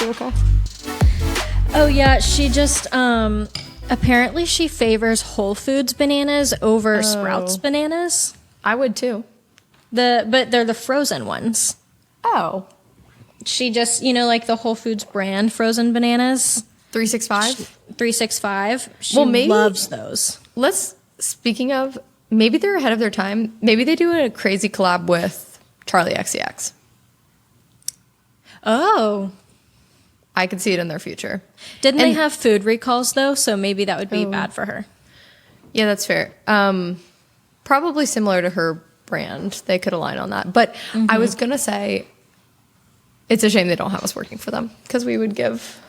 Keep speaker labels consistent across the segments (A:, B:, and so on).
A: she okay?
B: Oh yeah, she just apparently she favors Whole Foods bananas over Sprouts bananas.
A: I would too.
B: But they're the frozen ones.
A: Oh.
B: She just, like the Whole Foods brand frozen bananas.
A: 365?
B: 365. She loves those.
A: Speaking of, maybe they're ahead of their time. Maybe they do a crazy collab with Charlie XCX.
B: Oh.
A: I could see it in their future.
B: Didn't they have food recalls though? So maybe that would be bad for her.
A: Yeah, that's fair. Probably similar to her brand. They could align on that. But I was going to say, it's a shame they don't have us working for them because we would give...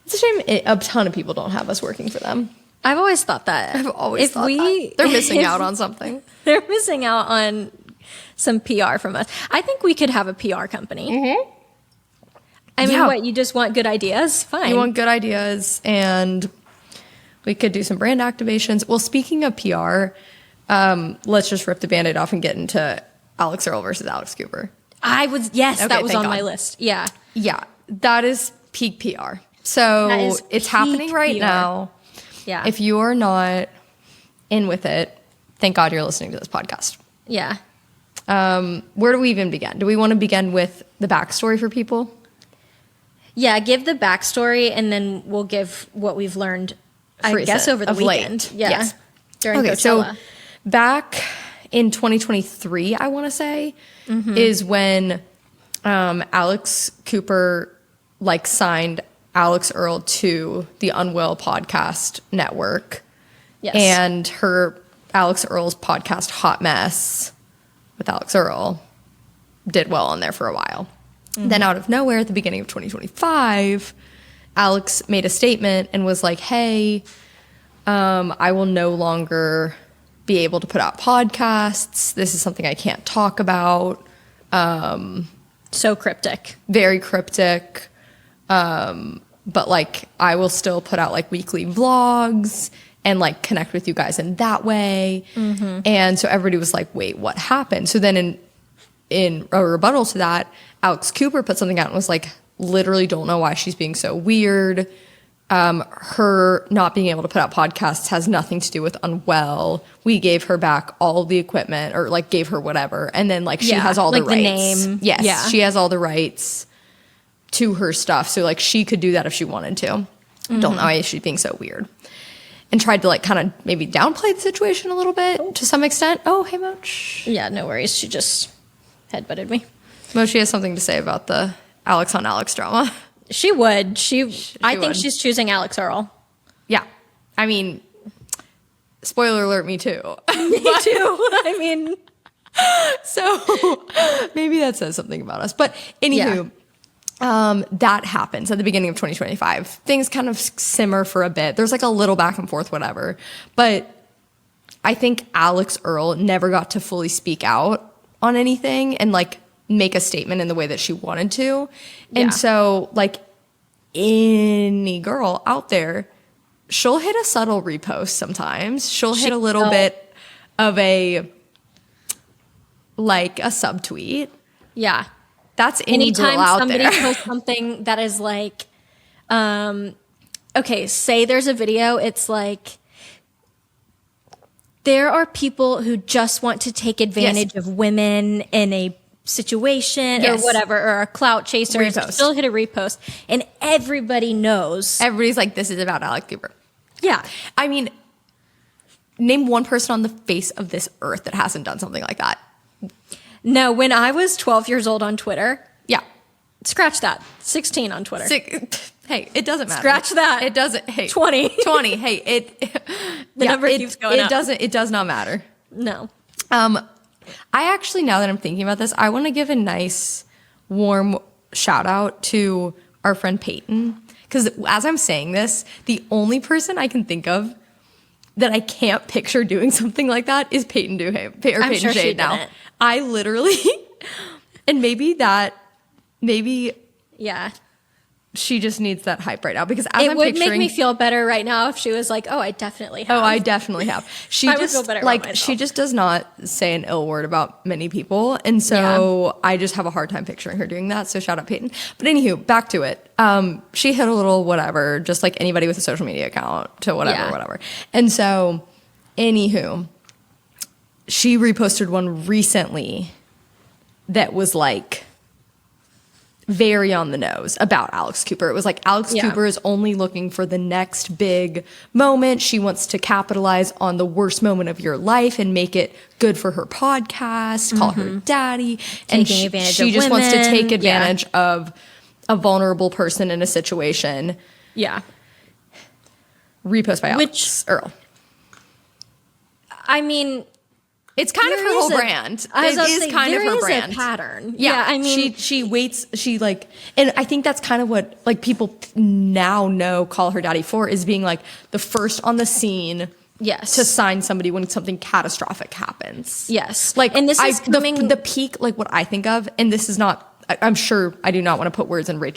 A: It's a shame a ton of people don't have us working for them.
B: I've always thought that.
A: I've always thought that. They're missing out on something.
B: They're missing out on some PR from us. I think we could have a PR company. Mm-hmm. I mean, what, you just want good ideas? Fine.
A: You want good ideas, and we could do some brand activations. Well, speaking of PR, let's just rip the Band-Aid off and get into Alix Earle versus Alex Cooper.
B: That was on my list. Yeah.
A: Yeah, that is peak PR. So it's happening right now.
B: Yeah.
A: If you are not in with it, thank God you're listening to this podcast.
B: Yeah.
A: Where do we even begin? Do we want to begin with the backstory for people?
B: Yeah, give the backstory, and then we'll give what we've learned, I guess, over the weekend.
A: Late.
B: Yeah.
A: Yes.
B: During Coachella.
A: So back in 2023, I want to say, is when Alex Cooper signed Alix Earle to the Unwell Podcast Network.
B: Yes.
A: And Alix Earle's podcast, Hot Mess with Alix Earle, did well on there for a while. Then out of nowhere, at the beginning of 2025, Alex made a statement and was like, hey, I will no longer be able to put out podcasts. This is something I can't talk about.
B: So cryptic.
A: Very cryptic. But I will still put out weekly vlogs and connect with you guys in that way. And so everybody was like, wait, what happened? So then in a rebuttal to that, Alex Cooper put something out and was like, literally don't know why she's being so weird. Her not being able to put out podcasts has nothing to do with Unwell. We gave her back all the equipment, or gave her whatever. And then she has all the rights.
B: The name.
A: Yes.
B: Yeah.
A: She has all the rights to her stuff. So she could do that if she wanted to. Don't know why she's being so weird. And tried to kind of maybe downplay the situation a little bit to some extent. Oh, hey, Moch.
B: Yeah, no worries. She just headbutted me.
A: Mochi has something to say about the Alex on Alex drama.
B: She would. I think
A: would.
B: she's choosing Alix Earle.
A: Yeah. I mean, spoiler alert, me too.
B: Me too. I mean.
A: So maybe that says something about us. But anywho, that happens at the beginning of 2025. Things kind of simmer for a bit. There's a little back and forth, whatever. But I think Alix Earle never got to fully speak out on anything and make a statement in the way that she wanted to. And so any girl out there, she'll hit a subtle repost sometimes. She'll hit a little bit of a subtweet.
B: Yeah.
A: That's any girl out there.
B: Anytime somebody posts something that is okay, say there's a video, it's there are people who just want to take advantage of women in a situation or whatever, or a clout chaser.
A: Repost.
B: Still hit a repost, and everybody knows.
A: Everybody's this is about Alex Cooper.
B: Yeah.
A: I mean, name one person on the face of this earth that hasn't done something like that.
B: No, when I was 12 years old on Twitter.
A: Yeah.
B: Scratch that. 16 on Twitter.
A: Hey, it doesn't matter.
B: Scratch that.
A: It doesn't. Hey,
B: 20.
A: 20. Hey,
B: the number keeps going up.
A: It does not matter.
B: No.
A: I actually, now that I'm thinking about this, I want to give a nice, warm shout out to our friend Peyton. Because as I'm saying this, the only person I can think of that I can't picture doing something like that is Peyton Duham. Or Peyton
B: sure
A: Shade now. I literally, and maybe.
B: Yeah.
A: she just needs that hype right now because as
B: It
A: I'm
B: would
A: picturing,
B: make me feel better right now if she was like, "Oh, I definitely have."
A: oh, I definitely have. She
B: I would
A: just
B: feel better about
A: like
B: myself.
A: she just does not say an ill word about many people, and so I just have a hard time picturing her doing that. So shout out Peyton. But anywho, back to it. She hit a little whatever, just like anybody with a social media account to whatever. And so, anywho, she reposted one recently that was like very on the nose about Alex Cooper. It was like Alex Cooper is only looking for the next big moment. She wants to capitalize on the worst moment of your life and make it good for her podcast, call her daddy. And
B: Taking advantage
A: she
B: of
A: just wants to
B: women.
A: take advantage of a vulnerable person in a situation.
B: Yeah.
A: Repost by Alex Earl.
B: I mean,
A: it's kind of her whole brand. It is kind of her brand.
B: There is a pattern.
A: Yeah,
B: I mean,
A: she waits. She like, and I think that's kind of what like people now know Call Her Daddy for is being like the first on the scene.
B: Yes.
A: To sign somebody when something catastrophic happens.
B: Yes.
A: Like,
B: and this is coming
A: the peak. Like what I think of, and this is not. I'm sure I do not want to put words in Kirk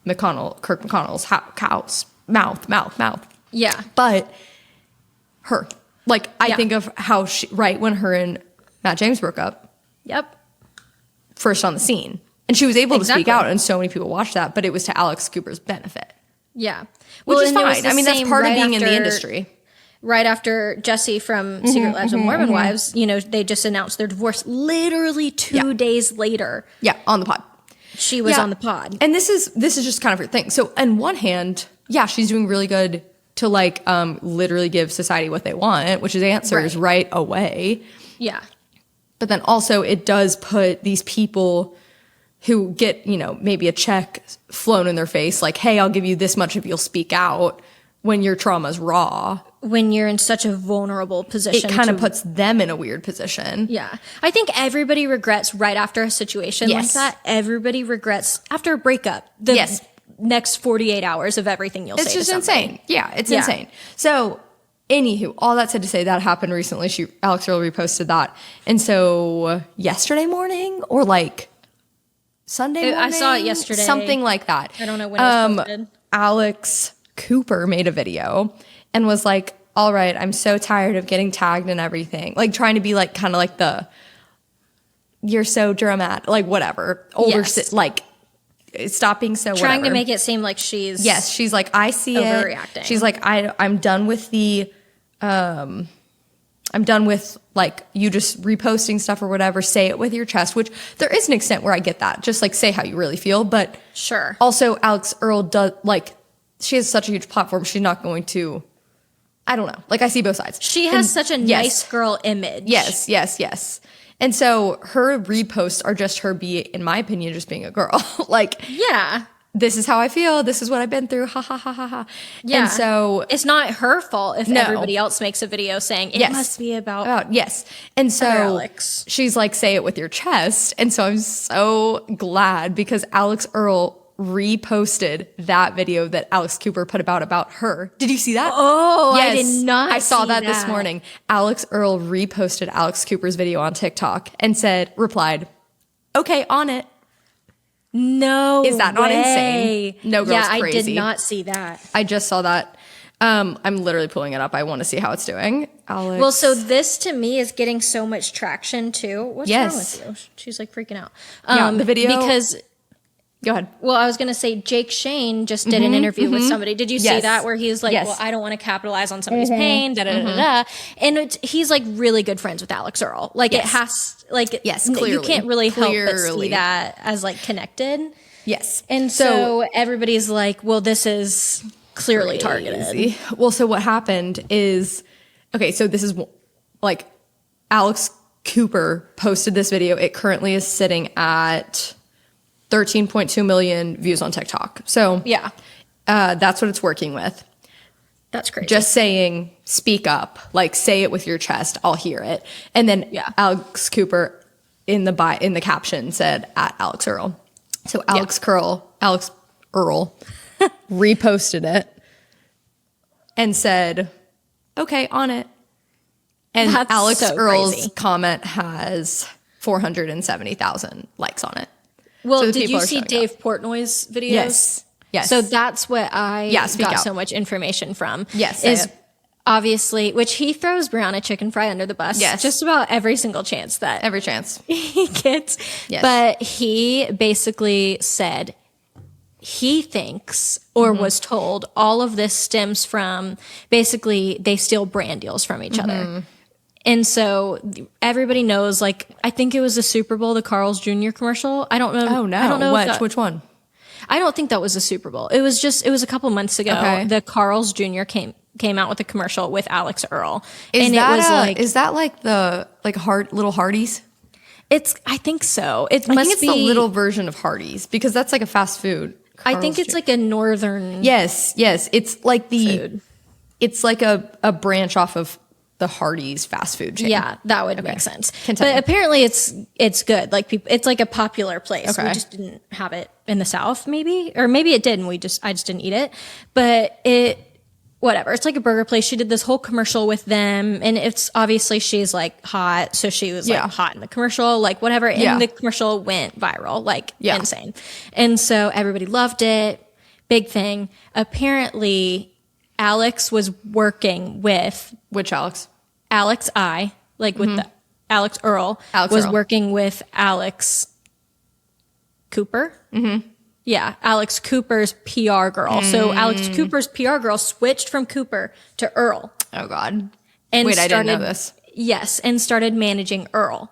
A: McConnell's mouth.
B: Yeah.
A: But her. Like, I think of how she, right when her and Matt James broke up.
B: Yep.
A: First on the scene. And she was able to speak out, and so many people watched that, but it was to Alex Cooper's benefit.
B: Yeah.
A: Which is fine. I mean, that's part of being in the industry.
B: Right after Jesse from Secret Lives of Mormon Wives, you know, they just announced their divorce literally 2 days later.
A: Yeah, on the pod.
B: She was on the pod.
A: And this is just kind of her thing. So on one hand, yeah, she's doing really good to like literally give society what they want, which is answers right away.
B: Yeah.
A: But then also it does put these people who get, you know, maybe a check flown in their face, like, hey, I'll give you this much if you'll speak out when your trauma's raw.
B: When you're in such a vulnerable position.
A: It kind of puts them in a weird position.
B: Yeah. I think everybody regrets right after a situation like that. Everybody regrets after a breakup. The next 48 hours of everything you'll say.
A: It's just
B: to somebody.
A: insane. Yeah, it's insane. So, anywho, all that said to say that happened recently. Alex Earl reposted that. And so, yesterday morning or like Sunday morning?
B: I saw it yesterday.
A: Something like that.
B: I don't know when it was posted.
A: Alex Cooper made a video and was like, all right, I'm so tired of getting tagged and everything. Like trying to be like kind of like the, you're so dramatic, like whatever. Older, like, stop being so
B: trying
A: whatever.
B: To make it seem like she's
A: she's like I see
B: overreacting.
A: She's like I'm done with the I'm done with like you just reposting stuff or whatever. Say it with your chest, which there is an extent where I get that. Just like say how you really feel, but
B: sure.
A: Also, Alex Earl does like she has such a huge platform. She's not going to. I don't know. Like I see both sides.
B: She has such a nice girl image.
A: Yes. And so her reposts are just her in my opinion, just being a girl. Like,
B: yeah,
A: this is how I feel. This is what I've been through. Ha ha ha ha ha.
B: Yeah.
A: And so
B: it's not her fault if everybody else makes a video saying it must be about
A: yes. And so
B: Alex.
A: She's like, say it with your chest. And so I'm so glad because Alex Earl reposted that video that Alex Cooper put about her. Did you see that?
B: Oh, yes. I did not.
A: I saw that this morning. Alex Earl reposted Alex Cooper's video on TikTok and replied, okay, on it.
B: No,
A: is that not insane? No, girl's crazy.
B: I did not see that.
A: I just saw that. I'm literally pulling it up. I want to see how it's doing. Alex.
B: Well, so this to me is getting so much traction too. What's wrong with you? She's like freaking out.
A: The video
B: because.
A: Go ahead.
B: Well, I was going to say Jake Shane just did an interview with somebody. Did you see that where he's like, well, I don't want to capitalize on somebody's pain, da-da-da-da-da. And he's like really good friends with Alex Earl. Like it has, like,
A: clearly.
B: You can't really help but see that as like connected.
A: Yes.
B: And so everybody's like, well, this is clearly targeted.
A: Well, so what happened is, okay, so this is like Alex Cooper posted this video. It currently is sitting at 13.2 million views on TikTok. So
B: yeah,
A: that's what it's working with.
B: That's crazy.
A: Just saying, speak up, like say it with your chest. I'll hear it. And then Alex Cooper in the caption said at Alex Earl. So Alex Earl reposted it and said, okay, on it. And
B: that's
A: Alex
B: so
A: Earl's
B: crazy.
A: comment has 470,000 likes on it.
B: Well, so did you see Dave Portnoy's videos?
A: Yes. Yes.
B: So that's what I got
A: out.
B: so much information from.
A: Yes.
B: Is obviously, which he throws Brianna Chicken Fry under the bus.
A: Yes.
B: Just about every single chance that
A: every chance
B: he gets.
A: Yes.
B: But he basically said he thinks or was told all of this stems from basically they steal brand deals from each other. And so everybody knows, like, I think it was the Super Bowl, the Carl's Jr. commercial. I don't know.
A: Oh, no.
B: I don't know
A: which one?
B: I don't think that was the Super Bowl. It was a couple months ago.
A: Okay.
B: The Carl's Jr. came out with a commercial with Alix Earle.
A: Is that like the little Hardee's?
B: I think so. I
A: think it's the little version of Hardee's because that's like a fast food.
B: I think it's like a northern.
A: Yes. It's like
B: food.
A: It's like a branch off of the Hardee's fast food chain.
B: Yeah, that would make sense.
A: Continue.
B: But apparently it's good. Like it's like a popular place.
A: Okay.
B: We just didn't have it in the South, maybe, or maybe it did, and I just didn't eat it. But whatever. It's like a burger place. She did this whole commercial with them, and it's obviously she's like hot, so she was like hot in the commercial, like whatever. And the commercial went viral, like insane. And so everybody loved it. Big thing. Apparently, Alix was working with
A: which Alix?
B: Alix I, like with the Alix Earle, was working with Alex Cooper. Mm-hmm. Yeah, Alex Cooper's PR girl. So Alex Cooper's PR girl switched from Cooper to Earle.
A: Oh, God.
B: And
A: I didn't know this.
B: Yes, and started managing Earle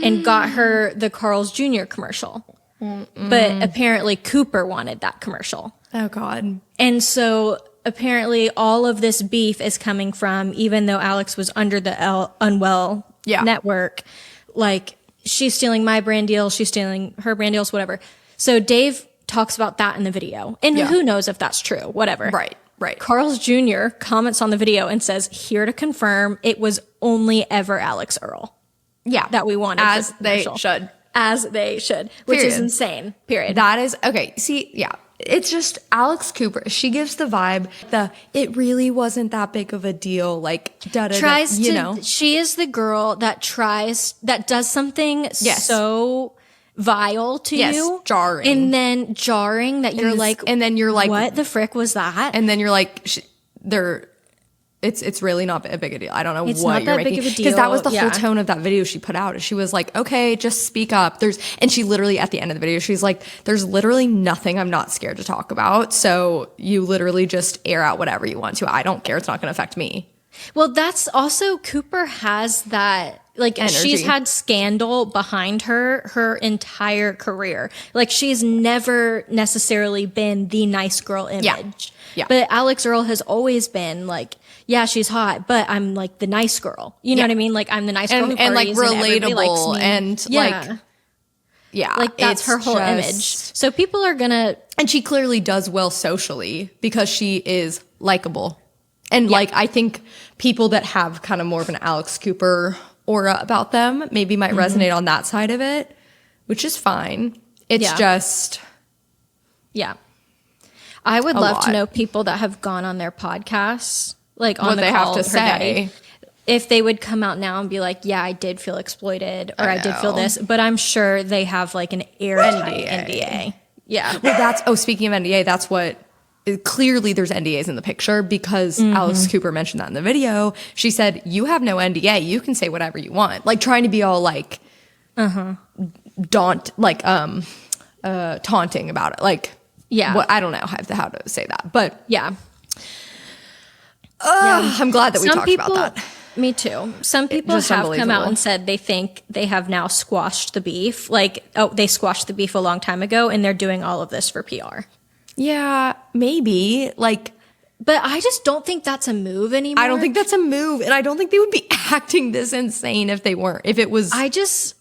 B: and got her the Carl's Jr. commercial. But apparently Cooper wanted that commercial.
A: Oh, God.
B: And so apparently all of this beef is coming from, even though Alix was under the Unwell network, like she's stealing my brand deal, she's stealing her brand deals, whatever. So Dave talks about that in the video. And who knows if that's true, whatever.
A: Right.
B: Carl's Jr. comments on the video and says, here to confirm it was only ever Alix Earle.
A: Yeah.
B: That we wanted.
A: As they should.
B: As they should. Which is insane. Period.
A: That is, okay, see, yeah. It's just Alex Cooper. She gives the vibe, it really wasn't that big of a deal. Like, you know.
B: She is the girl that does something so vile to you.
A: Jarring.
B: And then jarring that you're like,
A: and then you're like,
B: what the frick was that?
A: And then you're like, it's really not a big a deal. I don't know
B: it's
A: what
B: not
A: you're
B: that
A: making.
B: big of a deal.
A: Because that was the whole tone of that video she put out. She was like, okay, just speak up. And she literally, at the end of the video, she's like, there's literally nothing I'm not scared to talk about. So you literally just air out whatever you want to. I don't care. It's not going to affect me.
B: Well, that's also, Cooper has that, like,
A: energy.
B: She's had scandal behind her entire career. Like, she's never necessarily been the nice girl image. Yeah. But Alix Earle has always been like, yeah, she's hot, but I'm like the nice girl. You know what I mean? Like, I'm the nice girl who
A: and like
B: relatable
A: and like,
B: like that's her whole image. So people are gonna,
A: and she clearly does well socially because she is likable. And like, I think people that have kind of more of an Alex Cooper aura about them maybe might resonate on that side of it, which is fine. It's just.
B: Yeah. I would love to know people that have gone on their podcasts, like on
A: what
B: the
A: they
B: call
A: have to say.
B: If they would come out now and be like, yeah, I did feel exploited or I did feel this, but I'm sure they have like an airtight NDA. Yeah.
A: Well, speaking of NDA, that's what. Clearly there's NDAs in the picture because Alex Cooper mentioned that in the video. She said, you have no NDA. You can say whatever you want. Like trying to be all like, taunting about it. Like, I don't know how to say that, but I'm glad that we talked about that.
B: Me too. Some people have come out and said they think they have now squashed the beef. Like, they squashed the beef a long time ago and they're doing all of this for PR.
A: Yeah, maybe. Like,
B: but I just don't think that's a move anymore.
A: I don't think that's a move. And I don't think they would be acting this insane if they weren't. If it was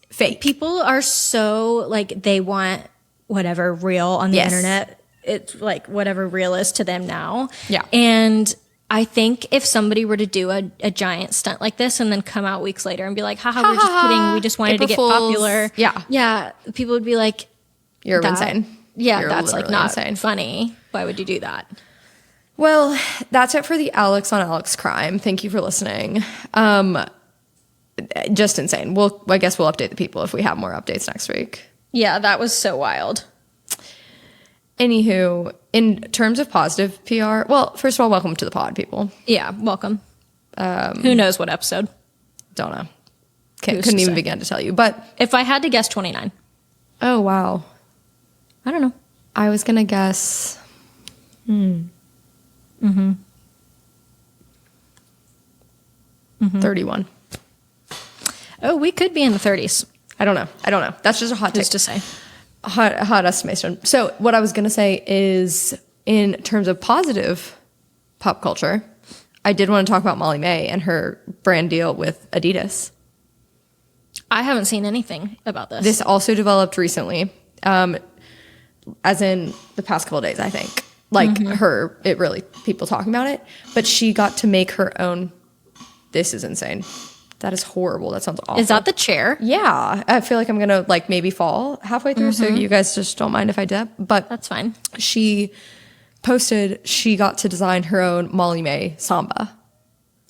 A: fake.
B: People are so, like, they want whatever real on the internet. It's like whatever real is to them now.
A: Yeah.
B: And I think if somebody were to do a giant stunt like this and then come out weeks later and be like, haha, we're just kidding. We just wanted to get popular.
A: Yeah.
B: Yeah. People would be like,
A: you're insane.
B: Yeah, that's like not funny. Why would you do that?
A: Well, that's it for the Alix on Alix crime. Thank you for listening. Just insane. I guess we'll update the people if we have more updates next week.
B: Yeah, that was so wild.
A: Anywho, in terms of positive PR, well, first of all, welcome to the pod, people.
B: Yeah, welcome. Who knows what episode?
A: Don't know. Couldn't even begin to tell you. But
B: if I had to guess, 29.
A: Oh, wow.
B: I don't know.
A: I was going to guess. 31.
B: Oh, we could be in the 30s.
A: I don't know. That's just a hot take.
B: Who's to say?
A: Hot estimation. So what I was going to say is, in terms of positive pop culture, I did want to talk about Molly May and her brand deal with Adidas.
B: I haven't seen anything about this.
A: This also developed recently, as in the past couple of days, I think. Like people talking about it. But she got to make her own. This is insane. That is horrible. That sounds awful.
B: Is that the chair?
A: Yeah. I feel like I'm going to like maybe fall halfway through. So you guys just don't mind if I dip. But
B: that's fine.
A: She posted she got to design her own Molly May Samba.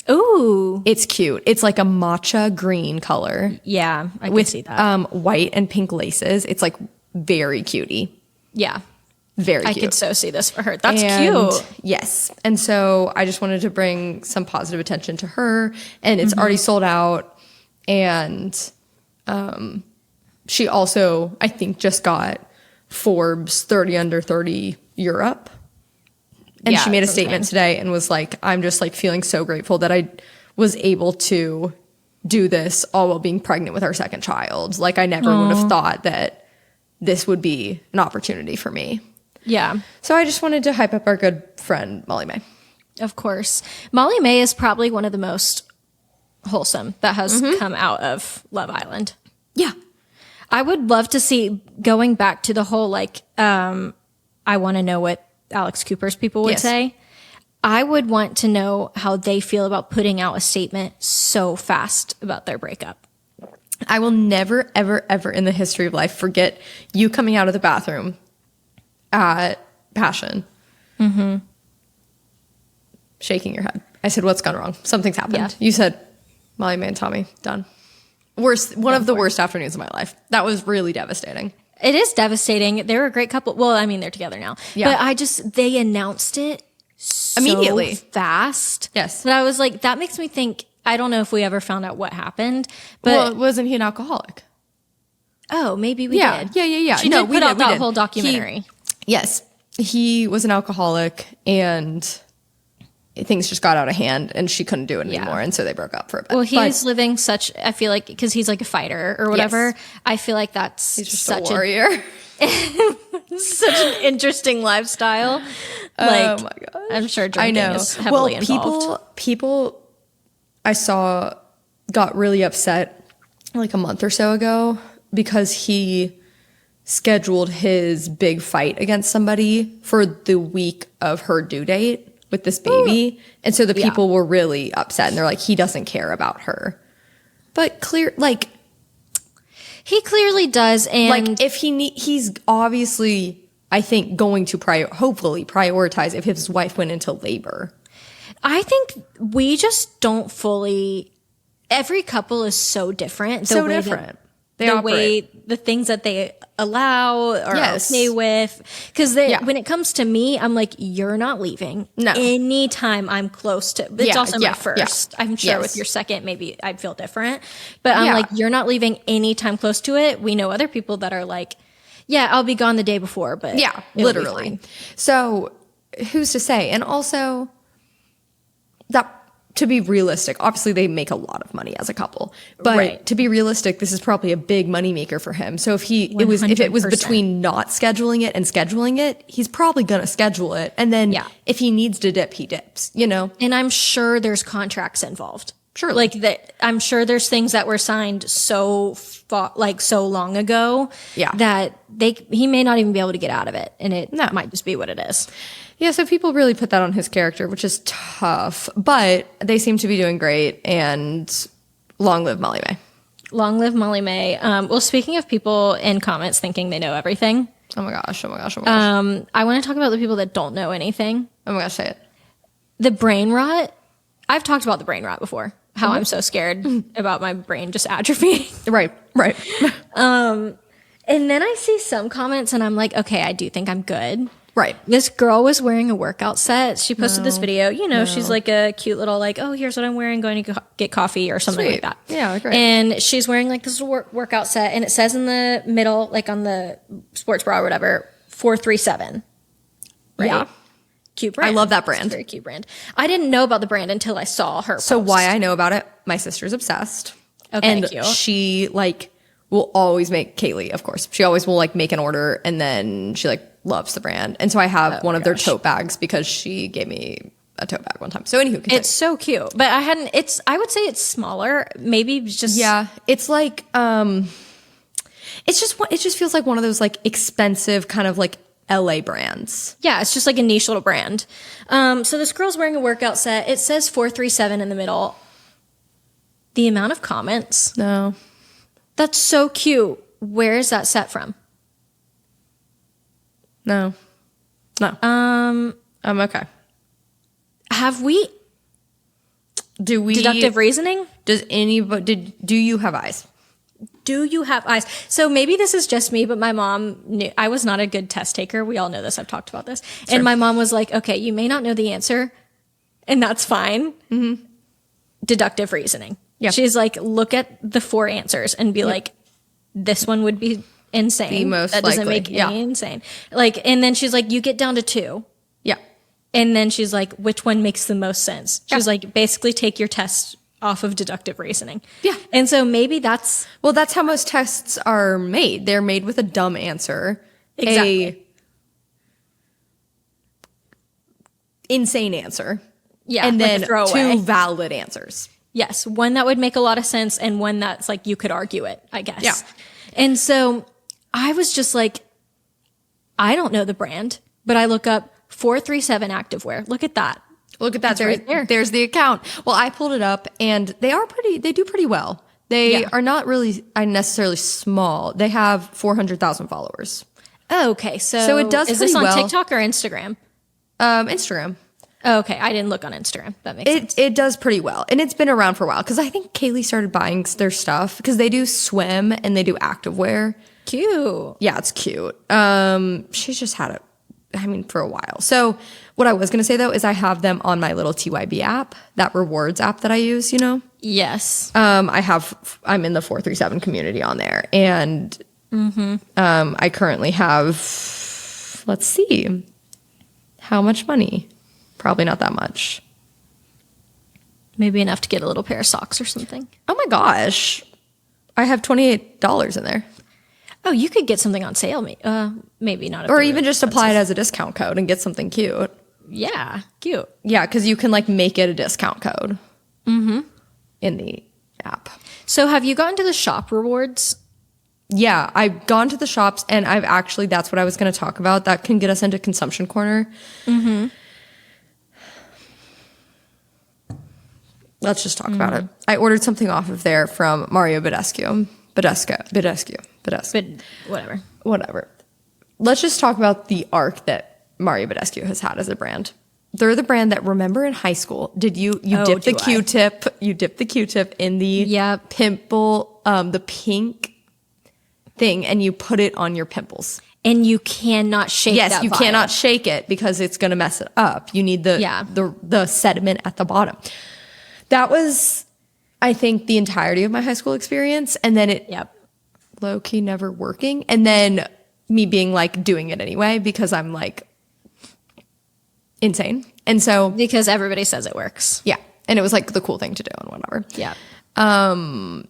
B: Ooh.
A: It's cute. It's like a matcha green color.
B: Yeah, I can see that.
A: White and pink laces. It's like very cutie.
B: Yeah.
A: Very cute.
B: I could so see this for her. That's cute.
A: Yes. And so I just wanted to bring some positive attention to her. And it's already sold out. And she also, I think, just got Forbes 30 Under 30 Europe. And she made a statement today and was like, I'm just like feeling so grateful that I was able to do this all while being pregnant with our second child. Like I never would have thought that this would be an opportunity for me.
B: Yeah.
A: So I just wanted to hype up our good friend, Molly May.
B: Of course. Molly May is probably one of the most wholesome that has come out of Love Island.
A: Yeah.
B: I would love to see, going back to the whole, like, I want to know what Alex Cooper's people would say. I would want to know how they feel about putting out a statement so fast about their breakup.
A: I will never, ever, ever in the history of life forget you coming out of the bathroom at Passion. Shaking your head. I said, what's gone wrong? Something's happened.
B: Yeah.
A: You said, Molly May and Tommy, done. One of the worst afternoons of my life. That was really devastating.
B: It is devastating. They're a great couple. Well, I mean, they're together now. Yeah. But they announced it so
A: immediately
B: fast.
A: Yes.
B: But I was like, that makes me think, I don't know if we ever found out what happened. But
A: well, wasn't he an alcoholic?
B: Oh, maybe we did.
A: Yeah.
B: She did put out that whole documentary.
A: Yes. He was an alcoholic and things just got out of hand and she couldn't do it anymore. And so they broke up for a bit.
B: Well, he's living I feel like, because he's like a fighter or whatever. Yes. I feel like he's just
A: such a warrior.
B: Such an interesting lifestyle. Like,
A: oh my gosh.
B: I'm sure drinking is heavily involved.
A: People I saw got really upset like a month or so ago because he scheduled his big fight against somebody for the week of her due date with this baby. And so the people were really upset and they're like, he doesn't care about her. But
B: he clearly does. And
A: like if he's obviously, I think, going to hopefully prioritize if his wife went into labor.
B: I think we just don't fully, every couple is so different. The things that they allow or are okay with. Because when it comes to me, I'm like, you're not leaving. No. Anytime I'm close to, it's also my first. I'm sure with your second, maybe I'd feel different. But I'm like, you're not leaving anytime close to it. We know other people that are like, yeah, I'll be gone the day before. But
A: yeah, literally. So who's to say? And also, that to be realistic, obviously they make a lot of money as a couple, but to be realistic, this is probably a big moneymaker for him. So if it was between not scheduling it and scheduling it, he's probably going to schedule it. And then if he needs to dip, he dips,
B: And I'm sure there's contracts involved.
A: Sure.
B: Like that, I'm sure there's things that were signed so long ago that he may not even be able to get out of it. And it might just be what it is.
A: Yeah, so people really put that on his character, which is tough. But they seem to be doing great, and long live Molly May.
B: Long live Molly May. Well, speaking of people in comments thinking they know everything.
A: Oh my gosh.
B: I want to talk about the people that don't know anything.
A: Oh my gosh, say it.
B: The brain rot. I've talked about the brain rot before. How I'm so scared about my brain just atrophying.
A: Right.
B: And then I see some comments and I'm like, okay, I do think I'm good.
A: Right.
B: This girl was wearing a workout set. She posted this video. You know, she's like a cute little like, oh, here's what I'm wearing, going to get coffee or something like that.
A: Yeah, great.
B: And she's wearing like this workout set, and it says in the middle, like on the sports bra or whatever, 437. Right?
A: Yeah.
B: Cute brand.
A: I love that brand.
B: It's a very cute brand. I didn't know about the brand until I saw her
A: So
B: post.
A: why I know about it, my sister's obsessed.
B: Okay,
A: and
B: cute.
A: she like will always make Kaylee, of course. She always will like make an order, and then she like loves the brand. And so I have one of their tote bags because she gave me a tote bag one time. So anywho, continue.
B: It's so cute. But I would say it's smaller. Maybe just
A: it's like it just feels like one of those like expensive kind of like LA brands.
B: Yeah, it's just like a niche little brand. So this girl's wearing a workout set. It says 437 in the middle. The amount of comments.
A: No.
B: That's so cute. Where is that set from?
A: No. Okay.
B: Have we
A: Do we
B: deductive reasoning?
A: Does anybody do you have eyes?
B: Do you have eyes? So maybe this is just me, but my mom knew I was not a good test taker. We all know this. I've talked about this. Sure. And my mom was like, okay, you may not know the answer, and that's fine. Mm-hmm. Deductive reasoning. Yeah. She's like, look at the 4 answers and be like, this one would be insane.
A: The most
B: that doesn't
A: likely.
B: make any insane. Like, and then she's like, you get down to 2.
A: Yeah.
B: And then she's like, which one makes the most sense? She's like, basically take your test off of deductive reasoning.
A: Yeah.
B: And so maybe that's
A: how most tests are made. They're made with a dumb answer.
B: Exactly.
A: A insane answer.
B: Yeah.
A: And then
B: like
A: 2 valid answers.
B: Yes. One that would make a lot of sense and one that's like you could argue it, I guess.
A: Yeah.
B: And so I was just like, I don't know the brand, but I look up 437 activewear. Look at that.
A: Look at that.
B: It's right there.
A: There's the account. Well, I pulled it up and they do pretty well. They are not really necessarily small. They have 400,000 followers.
B: Oh, okay. So
A: it does
B: is
A: pretty
B: this on
A: well.
B: TikTok or Instagram?
A: Instagram.
B: Oh, okay. I didn't look on Instagram. That makes sense.
A: It does pretty well. And it's been around for a while because I think Kaylee started buying their stuff because they do swim and they do activewear.
B: Cute.
A: Yeah, it's cute. She's just had it, for a while. So what I was going to say though is I have them on my little TYB app, that rewards app that I use,
B: Yes.
A: I'm in the 437 community on there. And I currently have, let's see, how much money? Probably not that much.
B: Maybe enough to get a little pair of socks or something.
A: Oh my gosh. I have $28 in there.
B: Oh, you could get something on sale. Maybe not.
A: Or even just apply it as a discount code and get something cute.
B: Yeah, cute.
A: Yeah, because you can like make it a discount code in the app.
B: So have you gotten to the shop rewards?
A: Yeah, I've gone to the shops and that's what I was going to talk about. That can get us into consumption corner. Mm-hmm. Let's just talk about it. I ordered something off of there from Mario Badescu.
B: But
A: Whatever. Let's just talk about the arc that Mario Badescu has had as a brand. They're the brand that, remember in high school, you dip the Q-tip in the pimple, the pink thing, and you put it on your pimples.
B: And you cannot shake it.
A: Yes, you cannot shake it because it's going to mess it up. You need the sediment at the bottom. That was, I think, the entirety of my high school experience. And then it low-key never working. And then me being like doing it anyway because I'm like insane. And so
B: because everybody says it works.
A: Yeah. And it was like the cool thing to do and whatever.
B: Yeah.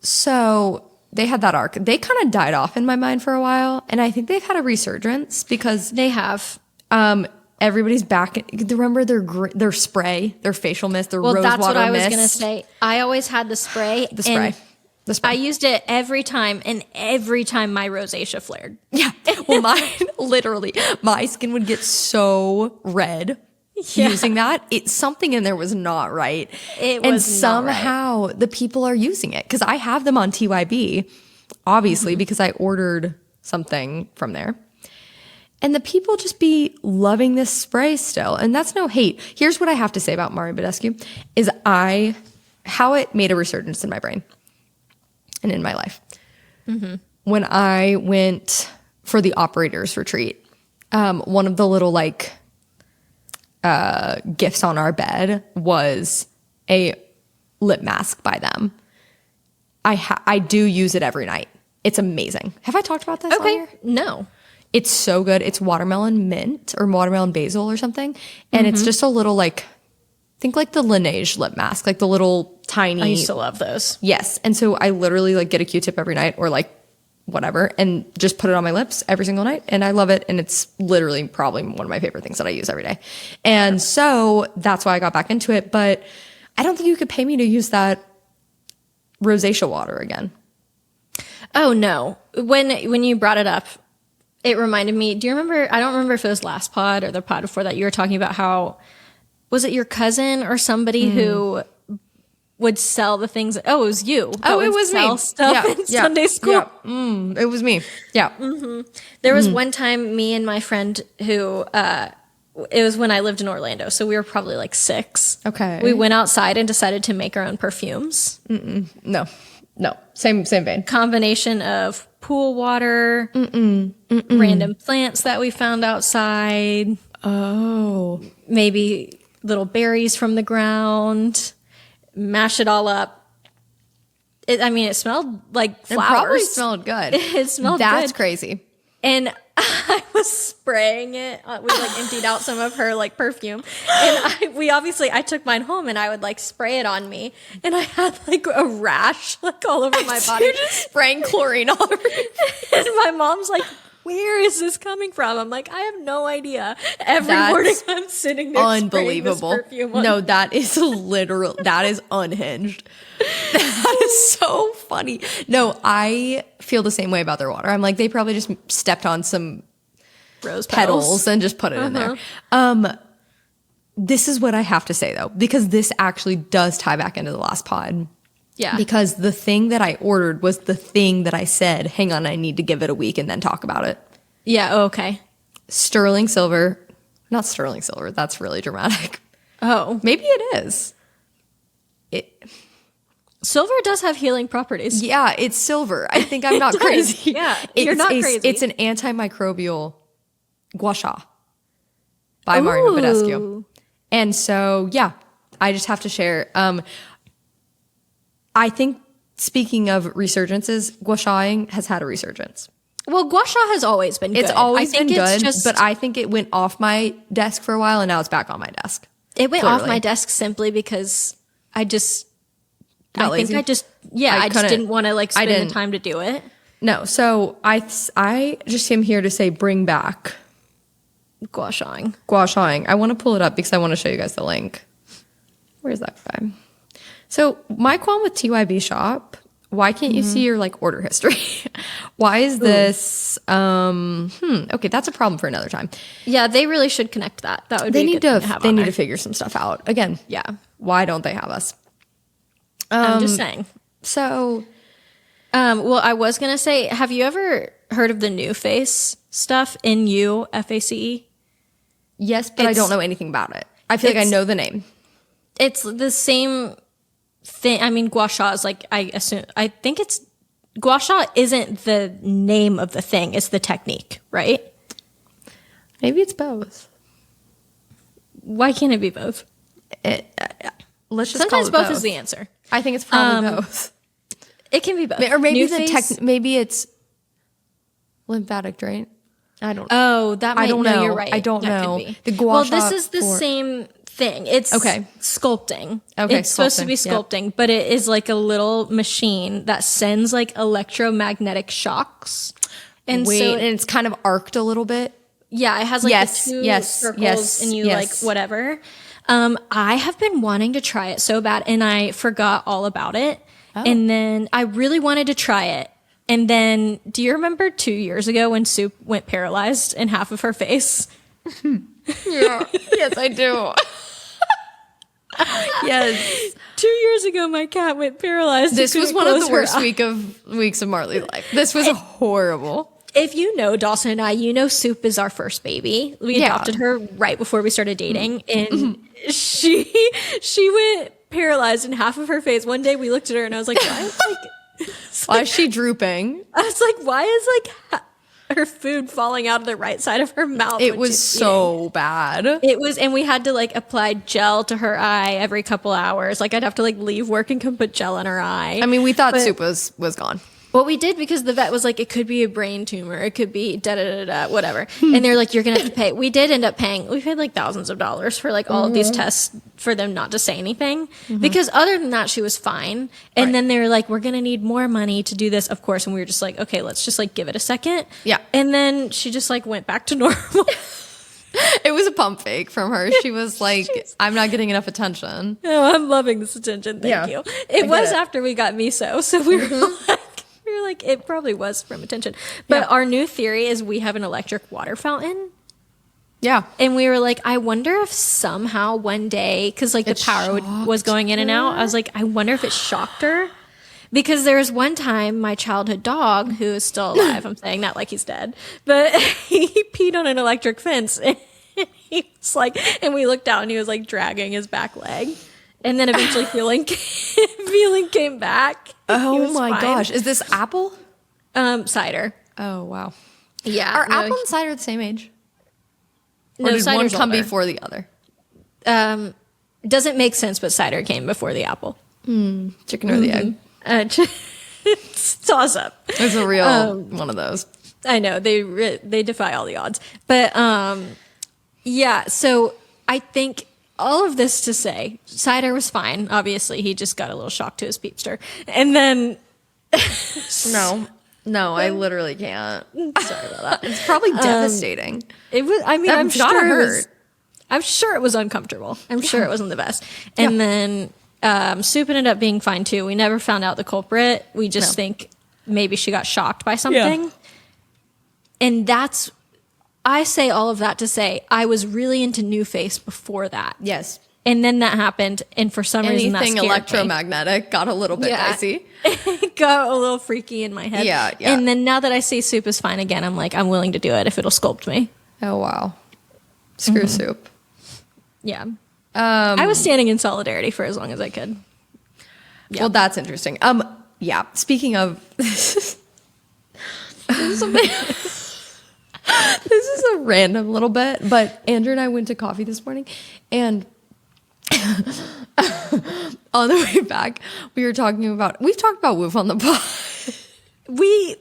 A: So they had that arc. They kind of died off in my mind for a while. And I think they've had a resurgence because
B: they have.
A: Everybody's back. Remember their spray, their facial mist, their rose water mist?
B: Well, that's what I was going to say. I always had the spray.
A: The spray.
B: I used it every time, and every time my rosacea flared.
A: Yeah. Well, literally, my skin would get so red using that. Something in there was not right. And somehow the people are using it because I have them on TYB, obviously, because I ordered something from there. And the people just be loving this spray still. And that's no hate. Here's what I have to say about Mario Badescu is how it made a resurgence in my brain and in my life. Mm-hmm. when I went for the operators retreat, one of the little like gifts on our bed was a lip mask by them. I do use it every night. It's amazing. Have I talked about this on here?
B: No.
A: It's so good. It's watermelon mint or watermelon basil or something. And it's just a little like, think like the Laneige lip mask, like the little tiny.
B: I used to love those.
A: Yes. And so I literally like get a Q-tip every night or like whatever and just put it on my lips every single night. And I love it. And it's literally probably one of my favorite things that I use every day. And so that's why I got back into it. But I don't think you could pay me to use that rosacea water again.
B: Oh, no. When you brought it up, it reminded me, do you remember, I don't remember if it was last pod or the pod before that, you were talking about how, was it your cousin or somebody who would sell the things? Oh, it was you.
A: Oh, it was me.
B: Stuff in Sunday school.
A: Yeah. It was me. Yeah.
B: There was one time me and my friend who, it was when I lived in Orlando. So we were probably like 6.
A: Okay.
B: We went outside and decided to make our own perfumes.
A: No. Same vein.
B: Combination of pool water, random plants that we found outside.
A: Oh.
B: Maybe little berries from the ground. Mash it all up. It smelled like flowers.
A: It probably smelled good.
B: It smelled
A: That's
B: good.
A: crazy.
B: And I was spraying it. We like emptied out some of her like perfume, and I took mine home and I would like spray it on me, and I had like a rash like all over my body.
A: You're just spraying chlorine all over you.
B: And my mom's like, "Where is this coming from?" I'm like, "I have no idea." Every morning I'm sitting there
A: unbelievable.
B: spraying this perfume on
A: No, that is literal. That is unhinged. That is so funny. No, I feel the same way about their water. I'm like, they probably just stepped on some
B: rose
A: petals and just put it in there. This is what I have to say though, because this actually does tie back into the last pod.
B: Yeah.
A: Because the thing that I ordered was the thing that I said, hang on, I need to give it a week and then talk about it.
B: Yeah. Oh, okay.
A: Sterling silver. Not sterling silver. That's really dramatic.
B: Oh.
A: Maybe it is.
B: Silver does have healing properties.
A: Yeah, it's silver. I think I'm not crazy.
B: Yeah, you're not crazy.
A: It's an antimicrobial gua sha by Mario Badescu. And so, yeah, I just have to share. I think, speaking of resurgences, gua shaing has had a resurgence.
B: Well, gua sha has always been good.
A: It's always been good,
B: just,
A: but I think it went off my desk for a while, and now it's back on my desk.
B: It went off my desk simply because I just didn't want to like spend the time to do it.
A: No, so I just am here to say bring back
B: Gua shaing.
A: I want to pull it up because I want to show you guys the link. Where's that guy? So my qualm with TYB Shop, why can't you see your like order history? Why is this? Okay, that's a problem for another time.
B: Yeah, they really should connect that. That would be a good thing to have
A: They
B: on
A: need
B: there.
A: to figure some stuff out. Again,
B: Yeah.
A: why don't they have us?
B: I'm just saying.
A: So,
B: well, I was going to say, have you ever heard of the New Face stuff? NUFACE?
A: yes, but I don't know anything about it. I feel like I know the name.
B: It's the same thing. I mean, gua sha is like, I think it's, gua sha isn't the name of the thing. It's the technique, right?
A: Maybe it's both.
B: Why can't it be both?
A: Let's just
B: Sometimes
A: call it
B: both is the answer.
A: I think it's probably both.
B: It can be both.
A: Or maybe
B: New
A: maybe it's lymphatic drain. I don't know.
B: Oh, that might,
A: I don't
B: no,
A: know.
B: you're right.
A: I don't
B: That
A: know.
B: could be.
A: The gua
B: well,
A: sha
B: this is the same thing. It's sculpting.
A: Okay,
B: it's supposed to be
A: sculpting,
B: sculpting, but it is like a little machine that sends like electromagnetic shocks. And
A: Wait,
B: so
A: and it's kind of arced a little bit.
B: Yeah, it has like
A: Yes,
B: the two
A: yes,
B: circles
A: yes,
B: and you
A: yes.
B: like whatever. I have been wanting to try it so bad and I forgot all about it.
A: Oh.
B: And then I really wanted to try it. And then do you remember 2 years ago when Soup went paralyzed in half of her face?
A: Yeah. Yes, I do. Yes.
B: 2 years ago my cat went paralyzed.
A: This was one of the worst
B: weeks.
A: weeks of Marley's life. This was horrible.
B: If you know Dawson and I, you know Soup is our first baby. We adopted her right before we started dating, and she went paralyzed in half of her face. One day we looked at her and I was like, why is like
A: Why is she drooping?
B: I was like, why is her food falling out of the right side of her mouth?
A: It was so bad.
B: It was, and we had to like apply gel to her eye every couple hours. Like I'd have to like leave work and come put gel in her eye.
A: I mean, we thought Soup was gone.
B: Well, we did because the vet was like, it could be a brain tumor. It could be da-da-da-da, whatever. And they're like, you're going to have to pay. We did end up paying. We paid like thousands of dollars for like all of these tests for them not to say anything. Because other than that, she was fine. And then they were like, we're going to need more money to do this, of course. And we were just like, okay, let's just like give it a second.
A: Yeah.
B: And then she just like went back to normal.
A: It was a pump fake from her. She was like, I'm not getting enough attention.
B: Oh, I'm loving this attention. Thank you. It was after we got miso. So we were like, it probably was from attention. But our new theory is we have an electric water fountain.
A: Yeah.
B: And we were like, I wonder if somehow one day, because like the power was going in and out, I was like, I wonder if it shocked her. Because there was one time my childhood dog, who is still alive, I'm saying that like he's dead, but he peed on an electric fence. And he was like, and we looked out and he was like dragging his back leg. And then eventually feeling came back.
A: Oh my gosh. Is this apple?
B: Cider.
A: Oh, wow.
B: Yeah.
A: Are apple and cider the same age? Or
B: No,
A: did one
B: cider's
A: come
B: older.
A: before the other?
B: Doesn't make sense, but cider came before the apple.
A: Chicken or the egg?
B: It's toss up.
A: It's a real one of those.
B: I know they defy all the odds, but yeah. So I think all of this to say, cider was fine. Obviously, he just got a little shock to his peepster, and then
A: No, I literally can't.
B: sorry about that.
A: It's probably devastating.
B: It was. I mean, I'm
A: gotta
B: sure it
A: hurt.
B: was. I'm sure it was uncomfortable. I'm sure it wasn't the best. And then Soup ended up being fine too. We never found out the culprit. We just think maybe she got shocked by something.
A: Yeah.
B: And I say all of that to say I was really into New Face before that.
A: Yes.
B: And then that happened, and for some reason that
A: Anything
B: scared
A: electromagnetic got a little bit dicey.
B: It got a little freaky in my head.
A: Yeah.
B: And then now that I see Soup is fine again, I'm like, I'm willing to do it if it'll sculpt me.
A: Oh, wow. Screw Soup.
B: Yeah. I was standing in solidarity for as long as I could. Yeah.
A: Well, that's interesting. Yeah. Speaking of, this is a random little bit, but Andrew and I went to coffee this morning, and on the way back, we've talked about Woof on the pod.
B: We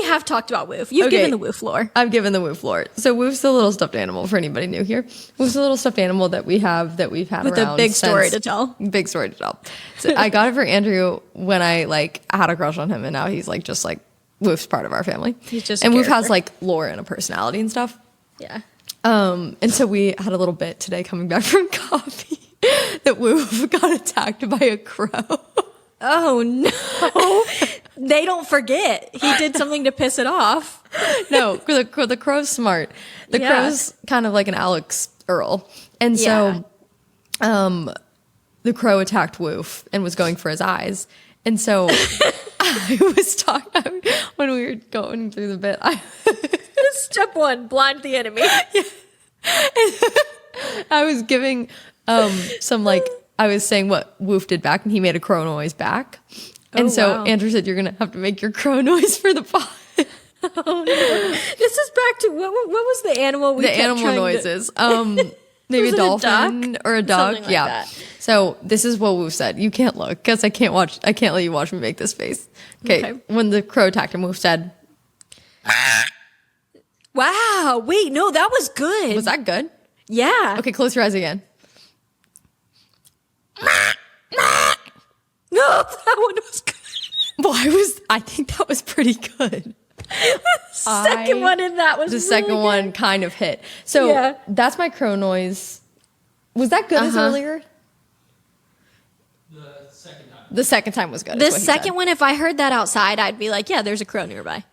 B: have talked about Woof. You've given the Woof lore.
A: I've given the Woof lore. So Woof's a little stuffed animal for anybody new here. Woof's a little stuffed animal that we've had
B: With
A: around
B: a big story
A: since-
B: to tell.
A: Big story to tell. So I got it for Andrew when I had a crush on him, and now he's just Woof's part of our family.
B: He's just a
A: and Woof has
B: character.
A: lore and a personality and stuff.
B: Yeah.
A: And so we had a little bit today coming back from coffee that Woof got attacked by a crow.
B: Oh no. They don't forget. He did something to piss it off.
A: No, the crow's smart. The crow's kind of like an Alex Earl. And so the crow attacked Woof and was going for his eyes. And so I was talking, when we were going through the bit,
B: Step one, blind the enemy.
A: I was giving I was saying what Woof did back, and he made a crow noise back. And
B: wow.
A: Andrew said, you're going to have to make your crow noise for the pod.
B: Oh, no. This is back to what was the animal we
A: The
B: kept
A: animal
B: trying to-
A: noises. Maybe
B: Was
A: a
B: it a
A: dolphin
B: duck?
A: or a dog.
B: Something like
A: Yeah.
B: that.
A: So this is what Woof said. You can't look because I can't let you watch me make this face. Okay. When the crow attacked him, Woof said,
B: Wow. Wait, no, that was good.
A: was that good?
B: Yeah.
A: Okay, close your eyes again.
B: No, that one was good.
A: Well, I think that was pretty good.
B: Second one in that was
A: The
B: really
A: second
B: good.
A: one kind of hit. So that's my crow noise. Was that good as earlier? The second time was good.
B: The
A: is what he
B: second
A: said.
B: one, if I heard that outside, I'd be like, yeah, there's a crow nearby.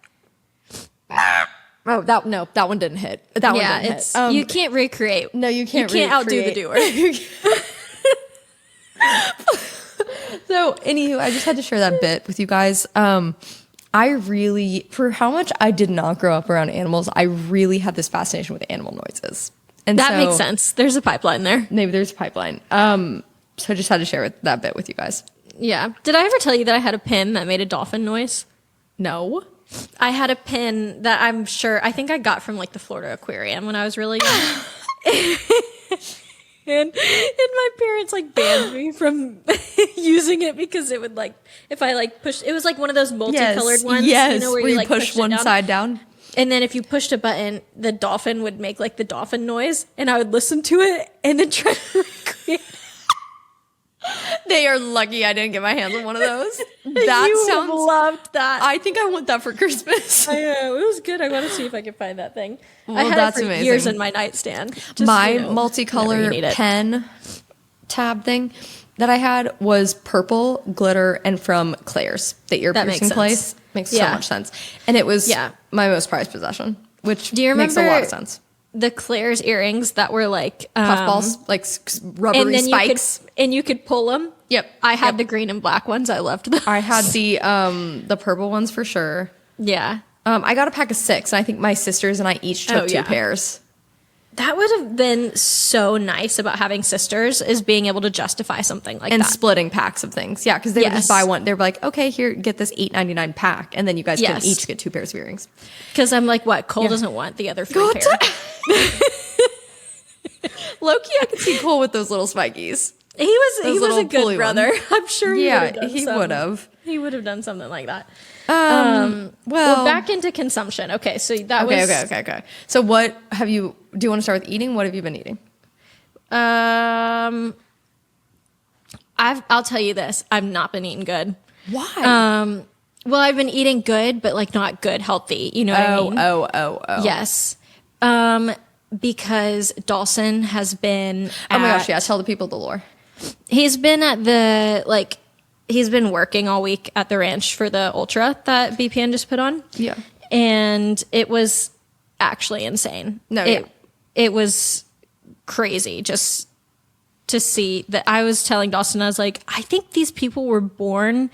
A: Oh, that one didn't hit. That one didn't
B: it's
A: hit.
B: you can't recreate.
A: No, you can't.
B: You can't outdo the doer.
A: So, anywho, I just had to share that bit with you guys. I really, for how much I did not grow up around animals, I really had this fascination with animal noises. And
B: That
A: so,
B: makes sense. There's a pipeline there.
A: Maybe there's a pipeline. So I just had to share that bit with you guys.
B: Yeah. Did I ever tell you that I had a pin that made a dolphin noise?
A: No.
B: I had a pin that I think I got from like the Florida Aquarium when I was really young. and my parents like banned me from using it because it would like, if I like push, it was like one of those multicolored ones.
A: Yes,
B: you know,
A: where you push one side down.
B: And then if you pushed a button, the dolphin would make like the dolphin noise, and I would listen to it and then try to recreate.
A: They are lucky I didn't get my hands on one of those.
B: That you sounds loved that.
A: I think I want that for Christmas.
B: I know, it was good. I want to see if I can find that thing.
A: Well,
B: I had
A: that's
B: it for
A: amazing.
B: years in my nightstand. Just,
A: my multicolor pen tab thing that I had was purple glitter and from Claire's, the ear piercing place. Makes so much sense. And it was my most prized possession, which makes a lot of sense.
B: The Claire's earrings that were like
A: puffballs, like rubbery spikes,
B: and you could pull them.
A: Yep,
B: I had the green and black ones. I loved them.
A: I had the purple ones for sure.
B: Yeah,
A: I got a pack of 6, and I think my sisters and I each took 2 pairs.
B: That would have been so nice about having sisters, is being able to justify something like
A: and
B: that.
A: Splitting packs of things. Yeah, because they would just buy one. They were like, okay, here, get this $8.99 pack. And then you guys can each get 2 pairs of earrings.
B: Because I'm like, what? Cole doesn't want the other 3 pairs.
A: Low-key, I could see Cole with those little spikies.
B: He was a good brother. I'm sure he
A: would have.
B: He would have done something like that. Well, back into consumption. Okay, so that was...
A: Okay. So what have you... Do you want to start with eating? What have you been eating?
B: I'll tell you this. I've not been eating good.
A: Why?
B: Well, I've been eating good, but like not good healthy. You know what I mean?
A: Oh.
B: Yes. Because Dawson has been
A: oh my gosh, yeah. Tell the people the lore.
B: He's been at he's been working all week at the ranch for the ultra that BPN just put on.
A: Yeah.
B: And it was actually insane. It was crazy just to see that. I was telling Dawson, I was like, I think these people were born.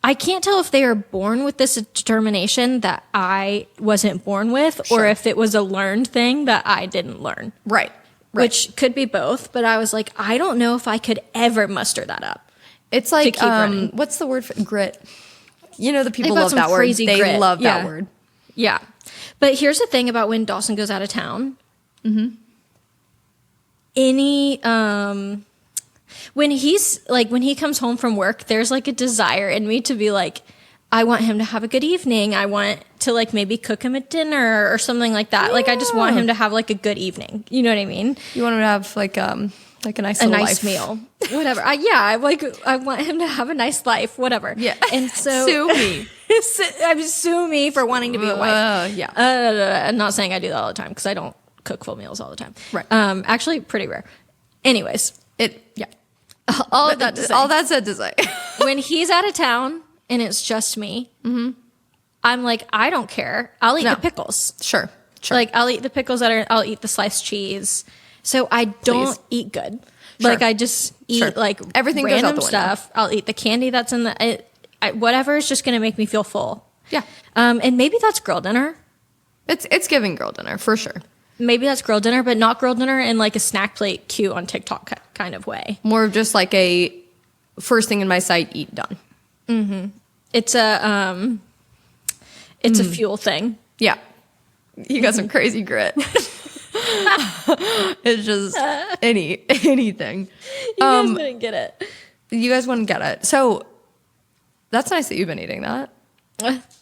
B: I can't tell if they are born with this determination that I wasn't born with, or if it was a learned thing that I didn't learn.
A: Right.
B: Which could be both, but I was like, I don't know if I could ever muster that up.
A: It's like, what's the word for grit? You know, the people love that word. They love that word.
B: Yeah. But here's the thing about when Dawson goes out of town. Mm-hmm. When he comes home from work, there's like a desire in me to be like, I want him to have a good evening. I want to like maybe cook him a dinner or something like that. Yeah. Like I just want him to have like a good evening. You know what I mean?
A: You want him to have like a nice
B: meal, whatever. I want him to have a nice life, whatever.
A: Yeah.
B: And so
A: sue me.
B: Sue me for wanting to be a wife.
A: Yeah.
B: I'm not saying I do that all the time because I don't cook full meals all the time.
A: Right.
B: Actually, pretty rare. Anyways, all that said to say, when he's out of town and it's just me, I'm like, I don't care. I'll eat the pickles.
A: Sure.
B: Like I'll eat the pickles I'll eat the sliced cheese. So I don't eat good. Sure. Like I just eat like
A: everything
B: random
A: goes out the
B: stuff. I'll eat the candy that's in whatever is just going to make me feel full.
A: Yeah.
B: And maybe that's girl dinner.
A: It's giving girl dinner for sure.
B: Maybe that's girl dinner, but not girl dinner in like a snack plate cute on TikTok kind of way.
A: More of just like a first thing in my sight, eat, done.
B: Mm-hmm. It's a fuel thing.
A: Yeah. You got some crazy grit. It's just anything.
B: You guys wouldn't get it.
A: You guys wouldn't get it. So that's nice that you've been eating that.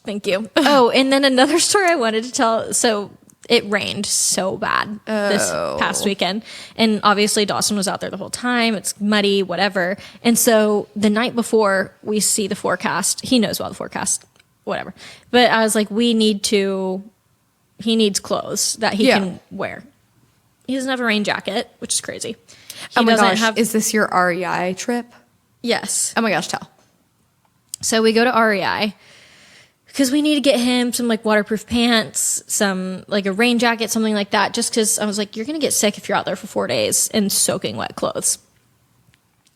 B: Thank you. Oh, and then another story I wanted to tell. So it rained so bad this past weekend. And obviously Dawson was out there the whole time. It's muddy, whatever. And so the night before we see the forecast, he knows about the forecast, whatever. But I was like, he needs clothes that he can wear. He doesn't have a rain jacket, which is crazy.
A: Oh my gosh, is this your REI trip?
B: Yes.
A: Oh my gosh, tell.
B: So we go to REI because we need to get him some like waterproof pants, some like a rain jacket, something like that. Just because I was like, you're going to get sick if you're out there for 4 days in soaking wet clothes.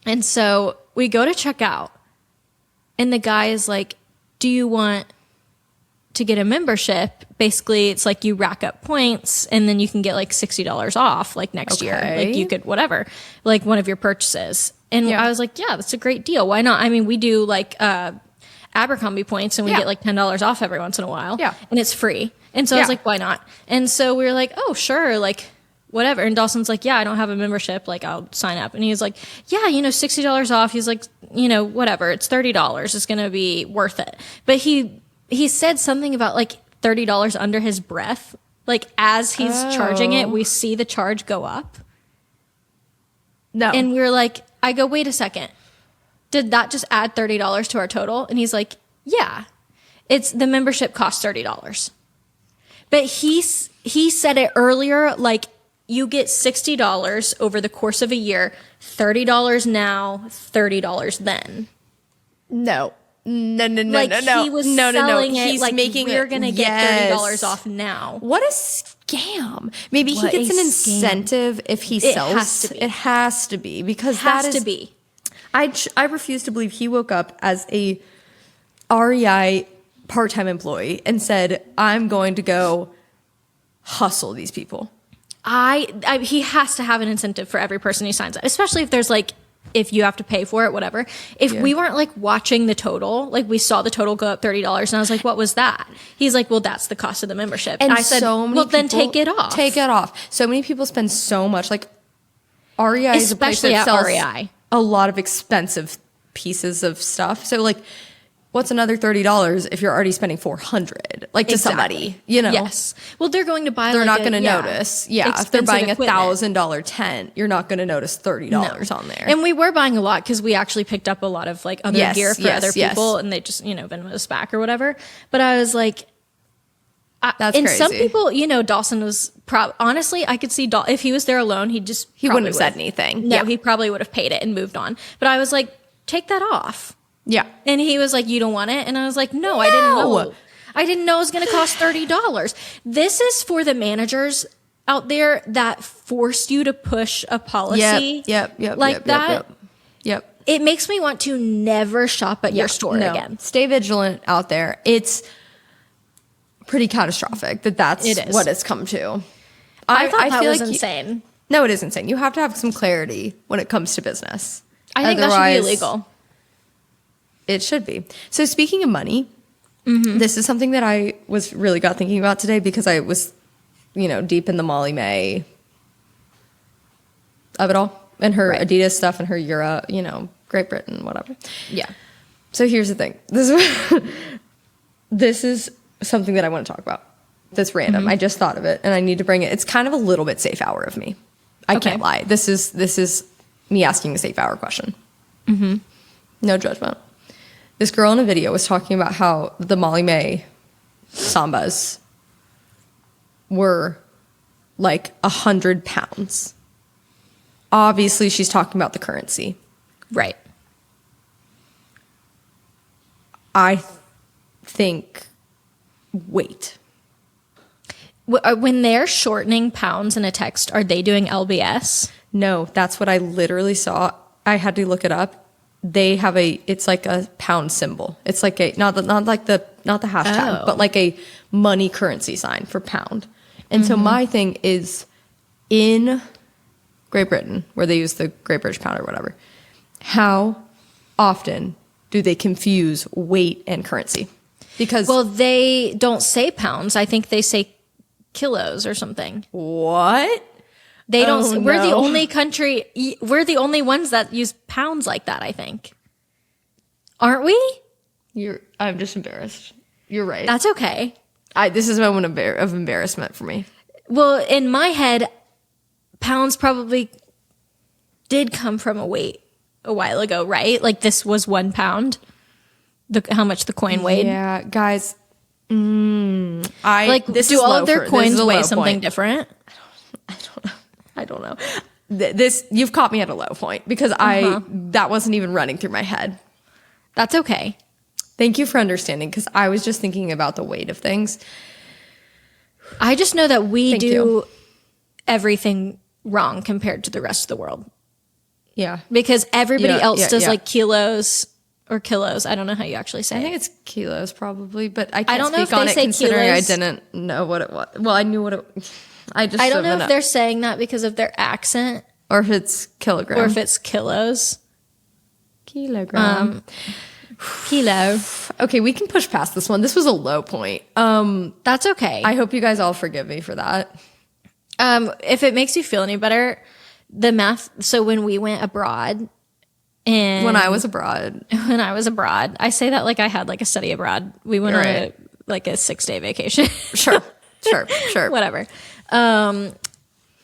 B: And so we go to check out and the guy is like, do you want to get a membership? Basically, it's like you rack up points and then you can get like $60 off like next year. Like you could, whatever, like one of your purchases. And
A: Yeah.
B: I was like, yeah, that's a great deal. Why not? I mean, we do like Abercrombie points and we get like $10 off every once in a while.
A: Yeah.
B: And it's free. And so I was like, why not? And so we were like, oh, sure. Like, whatever. And Dawson's like, yeah, I don't have a membership. Like, I'll sign up. And he's like, yeah, $60 off. He's like, whatever. It's $30. It's going to be worth it. But he said something about like $30 under his breath. Like, as he's charging it, we see the charge go up.
A: No.
B: And we were like, I go, wait a second. Did that just add $30 to our total? And he's like, yeah, the membership costs $30. But he said it earlier, like, you get $60 over the course of a year, $30 now, $30 then.
A: No.
B: Like,
A: no.
B: he was
A: no.
B: selling it
A: He's
B: like,
A: making
B: we're going to get $30
A: Yes.
B: off now.
A: What a scam. Maybe
B: What
A: he gets
B: a
A: an
B: scam.
A: incentive if he
B: It
A: sells.
B: has to be.
A: It has to be because
B: Has
A: that is
B: to be.
A: I refuse to believe he woke up as a REI part-time employee and said, I'm going to go hustle these people.
B: He has to have an incentive for every person he signs up, especially if there's like, if you have to pay for it, whatever. If we weren't like watching the total, like we saw the total go up $30 and I was like, what was that? He's like, well, that's the cost of the membership. And I said,
A: so many
B: well, then
A: people
B: take it off.
A: Take it off. So many people spend so much, like REI is a place
B: Especially
A: that
B: at
A: sells
B: REI.
A: a lot of expensive pieces of stuff. So like, what's another $30 if you're already spending $400? Like to somebody,
B: Yes. Well, they're going to buy.
A: They're
B: like
A: not going to notice. Yeah, if they're buying
B: expensive
A: $1,000 tent, you're not going to notice $30 on there.
B: And we were buying a lot because we actually picked up a lot of like other
A: Yes,
B: gear for
A: yes,
B: other people, and they just Venmo us back or whatever. But I was like,
A: That's
B: and
A: crazy.
B: some people, Dawson was honestly, I could see if he was there alone, he
A: wouldn't have said anything.
B: No,
A: Yeah.
B: he probably would have paid it and moved on. But I was like, take that off.
A: Yeah.
B: And he was like, you don't want it? And I was like, no. I didn't know. I didn't know it was going to cost $30. This is for the managers out there that forced you to push a policy
A: Yep.
B: like that.
A: Yep.
B: It makes me want to never shop at your store
A: No.
B: again.
A: Stay vigilant out there. It's pretty catastrophic that's
B: It is.
A: what it's come to.
B: I thought that
A: feel
B: was
A: like
B: insane.
A: No, it is insane. You have to have some clarity when it comes to business.
B: I think that should be illegal.
A: It should be. So speaking of money, this is something that I got thinking about today because I was, deep in the Molly May of it all and her Adidas stuff and her Euro, Great Britain, whatever.
B: Yeah.
A: So here's the thing. This is something that I want to talk about. That's random. I just thought of it and I need to bring it. It's kind of a little bit safe hour of me. I can't lie. This is me asking a safe hour question. No judgment. This girl in a video was talking about how the Molly May sambas were like 100 pounds. Obviously, she's talking about the currency.
B: Right.
A: I think weight.
B: When they're shortening pounds in a text, are they doing LBS?
A: No, that's what I literally saw. I had to look it up. They have it's like a pound symbol. It's like not the hashtag, but like a money currency sign for pound. And so my thing is in Great Britain, where they use the Great British pound or whatever, how often do they confuse weight and currency? Because
B: they don't say pounds. I think they say kilos or something.
A: what?
B: They don't.
A: Oh,
B: We're the
A: no.
B: only country. We're the only ones that use pounds like that. I think, aren't we?
A: I'm just embarrassed. You're right.
B: That's okay.
A: This is a moment of embarrassment for me.
B: Well, in my head, pounds probably did come from a weight a while ago, right? Like this was 1 pound. How much the coin weighed?
A: Yeah, guys. Do
B: all of their coins weigh something different?
A: I don't know. This you've caught me at a low point because that wasn't even running through my head.
B: That's okay.
A: Thank you for understanding because I was just thinking about the weight of things.
B: I just know that we
A: Thank
B: do
A: you.
B: everything wrong compared to the rest of the world
A: Yeah,
B: because everybody else does
A: yeah.
B: like kilos or kilos. I don't know how you actually say
A: I
B: it.
A: think it's kilos probably, but I can't
B: don't know
A: speak
B: if
A: on
B: they
A: it
B: say
A: considering
B: kilos.
A: I didn't know what it was. Well, I knew what it. I just
B: I don't know
A: should've
B: if they're saying that because of their accent
A: or if it's kilogram
B: or if it's kilos.
A: Kilogram.
B: Kilo.
A: Okay, we can push past this one. This was a low point.
B: That's okay.
A: I hope you guys all forgive me for that.
B: If it makes you feel any better, the math. So when we went abroad, and
A: When I was abroad,
B: I say that like I had like a study abroad. We went on a 6-day vacation.
A: sure,
B: Whatever.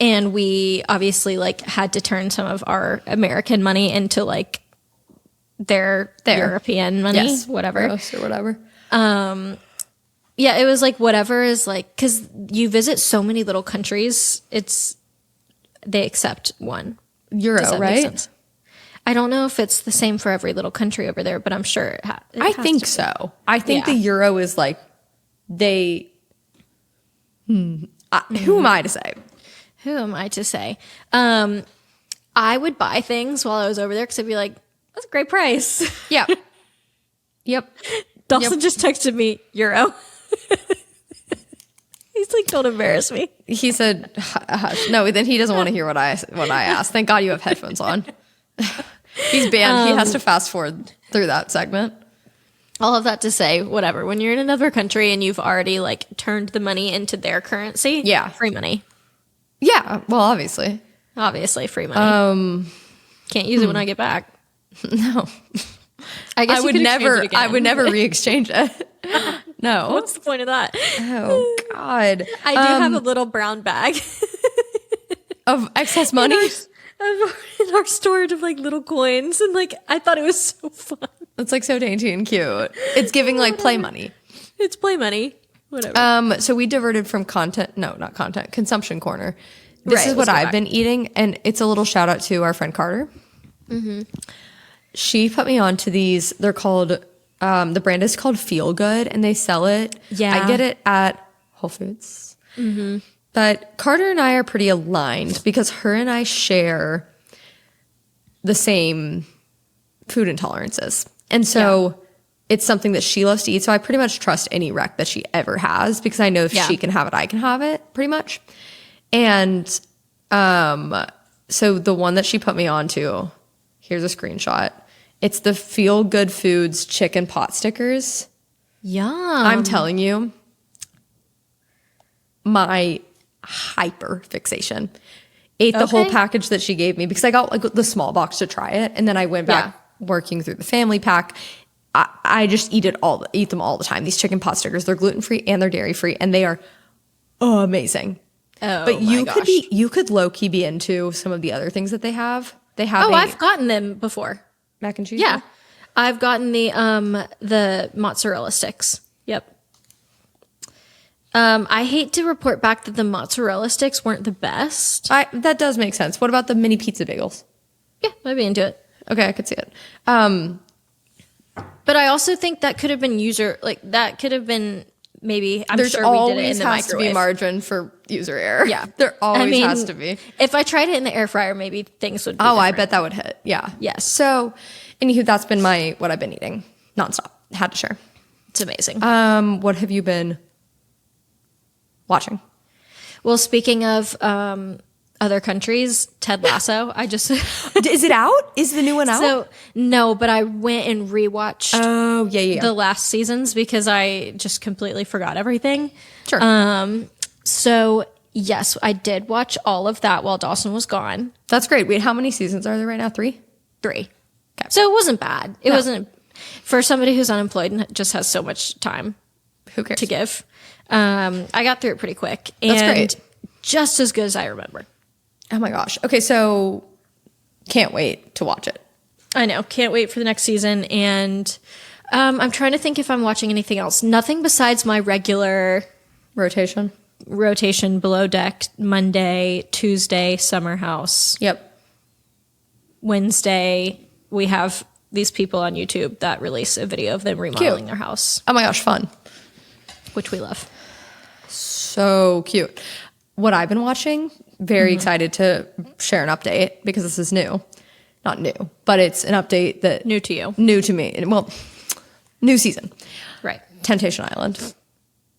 B: And we obviously like had to turn some of our American money into like their European money,
A: yes,
B: whatever.
A: Gross or whatever.
B: Yeah, it was like whatever is like, because you visit so many little countries, they accept one.
A: Euro,
B: Does that
A: right?
B: make sense? I don't know if it's the same for every little country over there, but I'm sure it
A: I think so. I think the euro is like who am I to say?
B: Who am I to say? I would buy things while I was over there because I'd be like, that's a great price.
A: Yeah. Yep.
B: Dawson just texted me euro. He's like, don't embarrass me.
A: He said, hush. No, then he doesn't want to hear what I asked. Thank God you have headphones on. He's banned. He has to fast forward through that segment.
B: All of that to say, whatever. When you're in another country and you've already like turned the money into their currency, free money.
A: Yeah, well, obviously
B: free money. Can't use it when I get back.
A: No,
B: I guess
A: I would never re-exchange it. No,
B: What's the point of that?
A: Oh God,
B: I do have a little brown bag
A: of excess money
B: in our storage of like little coins, and like I thought it was so fun.
A: It's like so dainty and cute. It's giving like play money.
B: It's play money. Whatever.
A: So we diverted from consumption corner. This is what I've been eating, and it's a little shout out to our friend Carter. Mm-hmm. She put me on to these. They're called, the brand is called Feel Good, and they sell it.
B: Yeah.
A: I get it at Whole Foods. Mm-hmm. But Carter and I are pretty aligned because her and I share the same food intolerances. And so it's something that she loves to eat. So I pretty much trust any rec that she ever has because I know if she can have it, I can have it pretty much. And so the one that she put me on to, here's a screenshot. It's the Feel Good Foods chicken pot stickers.
B: Yum.
A: I'm telling you, my hyper fixation. Ate the whole package that she gave me because I got like the small box to try it. And then I went back working through the family pack. I just eat them all the time. These chicken pot stickers, they're gluten-free and they're dairy-free and they are amazing.
B: Oh,
A: but you could low-key be into some of the other things that they have. They have
B: I've gotten them before.
A: Mac and cheese?
B: Yeah. I've gotten the mozzarella sticks. Yep. I hate to report back that the mozzarella sticks weren't the best.
A: That does make sense. What about the mini pizza bagels?
B: Yeah, I'd be into it.
A: Okay, I could see it.
B: But I also think that could have been maybe, I'm
A: There's
B: sure we did it in the
A: has
B: microwave.
A: to be margin for user error.
B: Yeah.
A: There always has to be.
B: If I tried it in the air fryer, maybe things would be
A: Oh,
B: different.
A: I bet that would hit. Yeah.
B: Yes.
A: So, anywho, that's been what I've been eating nonstop. Had to share.
B: It's amazing.
A: What have you been watching?
B: Well, speaking of other countries, Ted Lasso, I just...
A: Is it out? Is the new one out?
B: So, no, but I went and rewatched the last seasons because I just completely forgot everything.
A: Sure.
B: So, yes, I did watch all of that while Dawson was gone.
A: That's great. Wait, how many seasons are there right now? 3?
B: 3.
A: Okay.
B: So it wasn't bad. It wasn't... For somebody who's unemployed and just has so much time
A: Who cares?
B: to give. I got through it pretty quick.
A: That's
B: and
A: great.
B: Just as good as I remember.
A: Oh my gosh. Okay, so can't wait to watch it.
B: I know. Can't wait for the next season. And I'm trying to think if I'm watching anything else. Nothing besides my regular
A: rotation
B: Below Deck, Monday, Tuesday, Summer House.
A: Yep.
B: Wednesday, we have these people on YouTube that release a video of them remodeling their house.
A: Oh my gosh, fun.
B: Which we love.
A: So cute. What I've been watching, very excited to share an update because this is new. Not new, but it's an update that...
B: New to you.
A: New to me. Well, new season.
B: Right.
A: Temptation Island.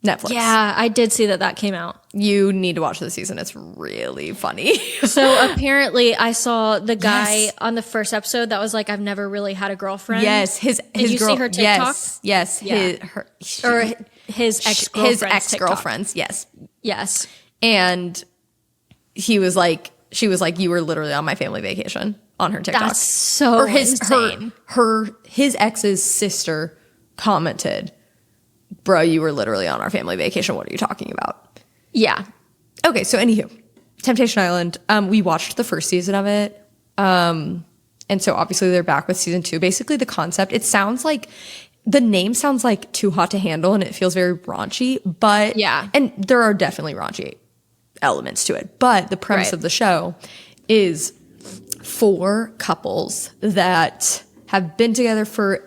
A: Netflix.
B: Yeah, I did see that came out.
A: You need to watch the season. It's really funny.
B: So apparently I saw the guy on the first episode that was like, I've never really had a girlfriend.
A: Yes, his
B: Did you
A: girl,
B: see her TikTok?
A: Yes,
B: Yeah. His ex-girlfriend's
A: his ex-girlfriend's, yes.
B: Yes.
A: And she was like, you were literally on my family vacation on her TikTok.
B: That's so insane.
A: His ex's sister commented, bro, you were literally on our family vacation. What are you talking about?
B: Yeah.
A: Okay, so anywho, Temptation Island. We watched the first season of it. And so obviously they're back with season 2. Basically the concept, the name sounds like Too Hot to Handle and it feels very raunchy, but
B: yeah.
A: And there are definitely raunchy elements to it. But the premise of the show is 4 couples that have been together for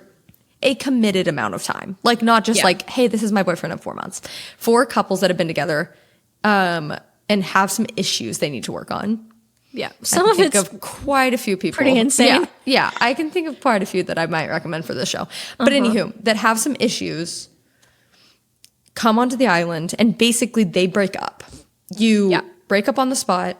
A: a committed amount of time. Like not just like, hey, this is my boyfriend of 4 months. 4 couples that have been together and have some issues they need to work on.
B: Yeah.
A: Some of it's of quite a few people.
B: Pretty insane.
A: Yeah. I can think of quite a few that I might recommend for this show. But anywho, that have some issues come onto the island and basically they break up. You break up on the spot.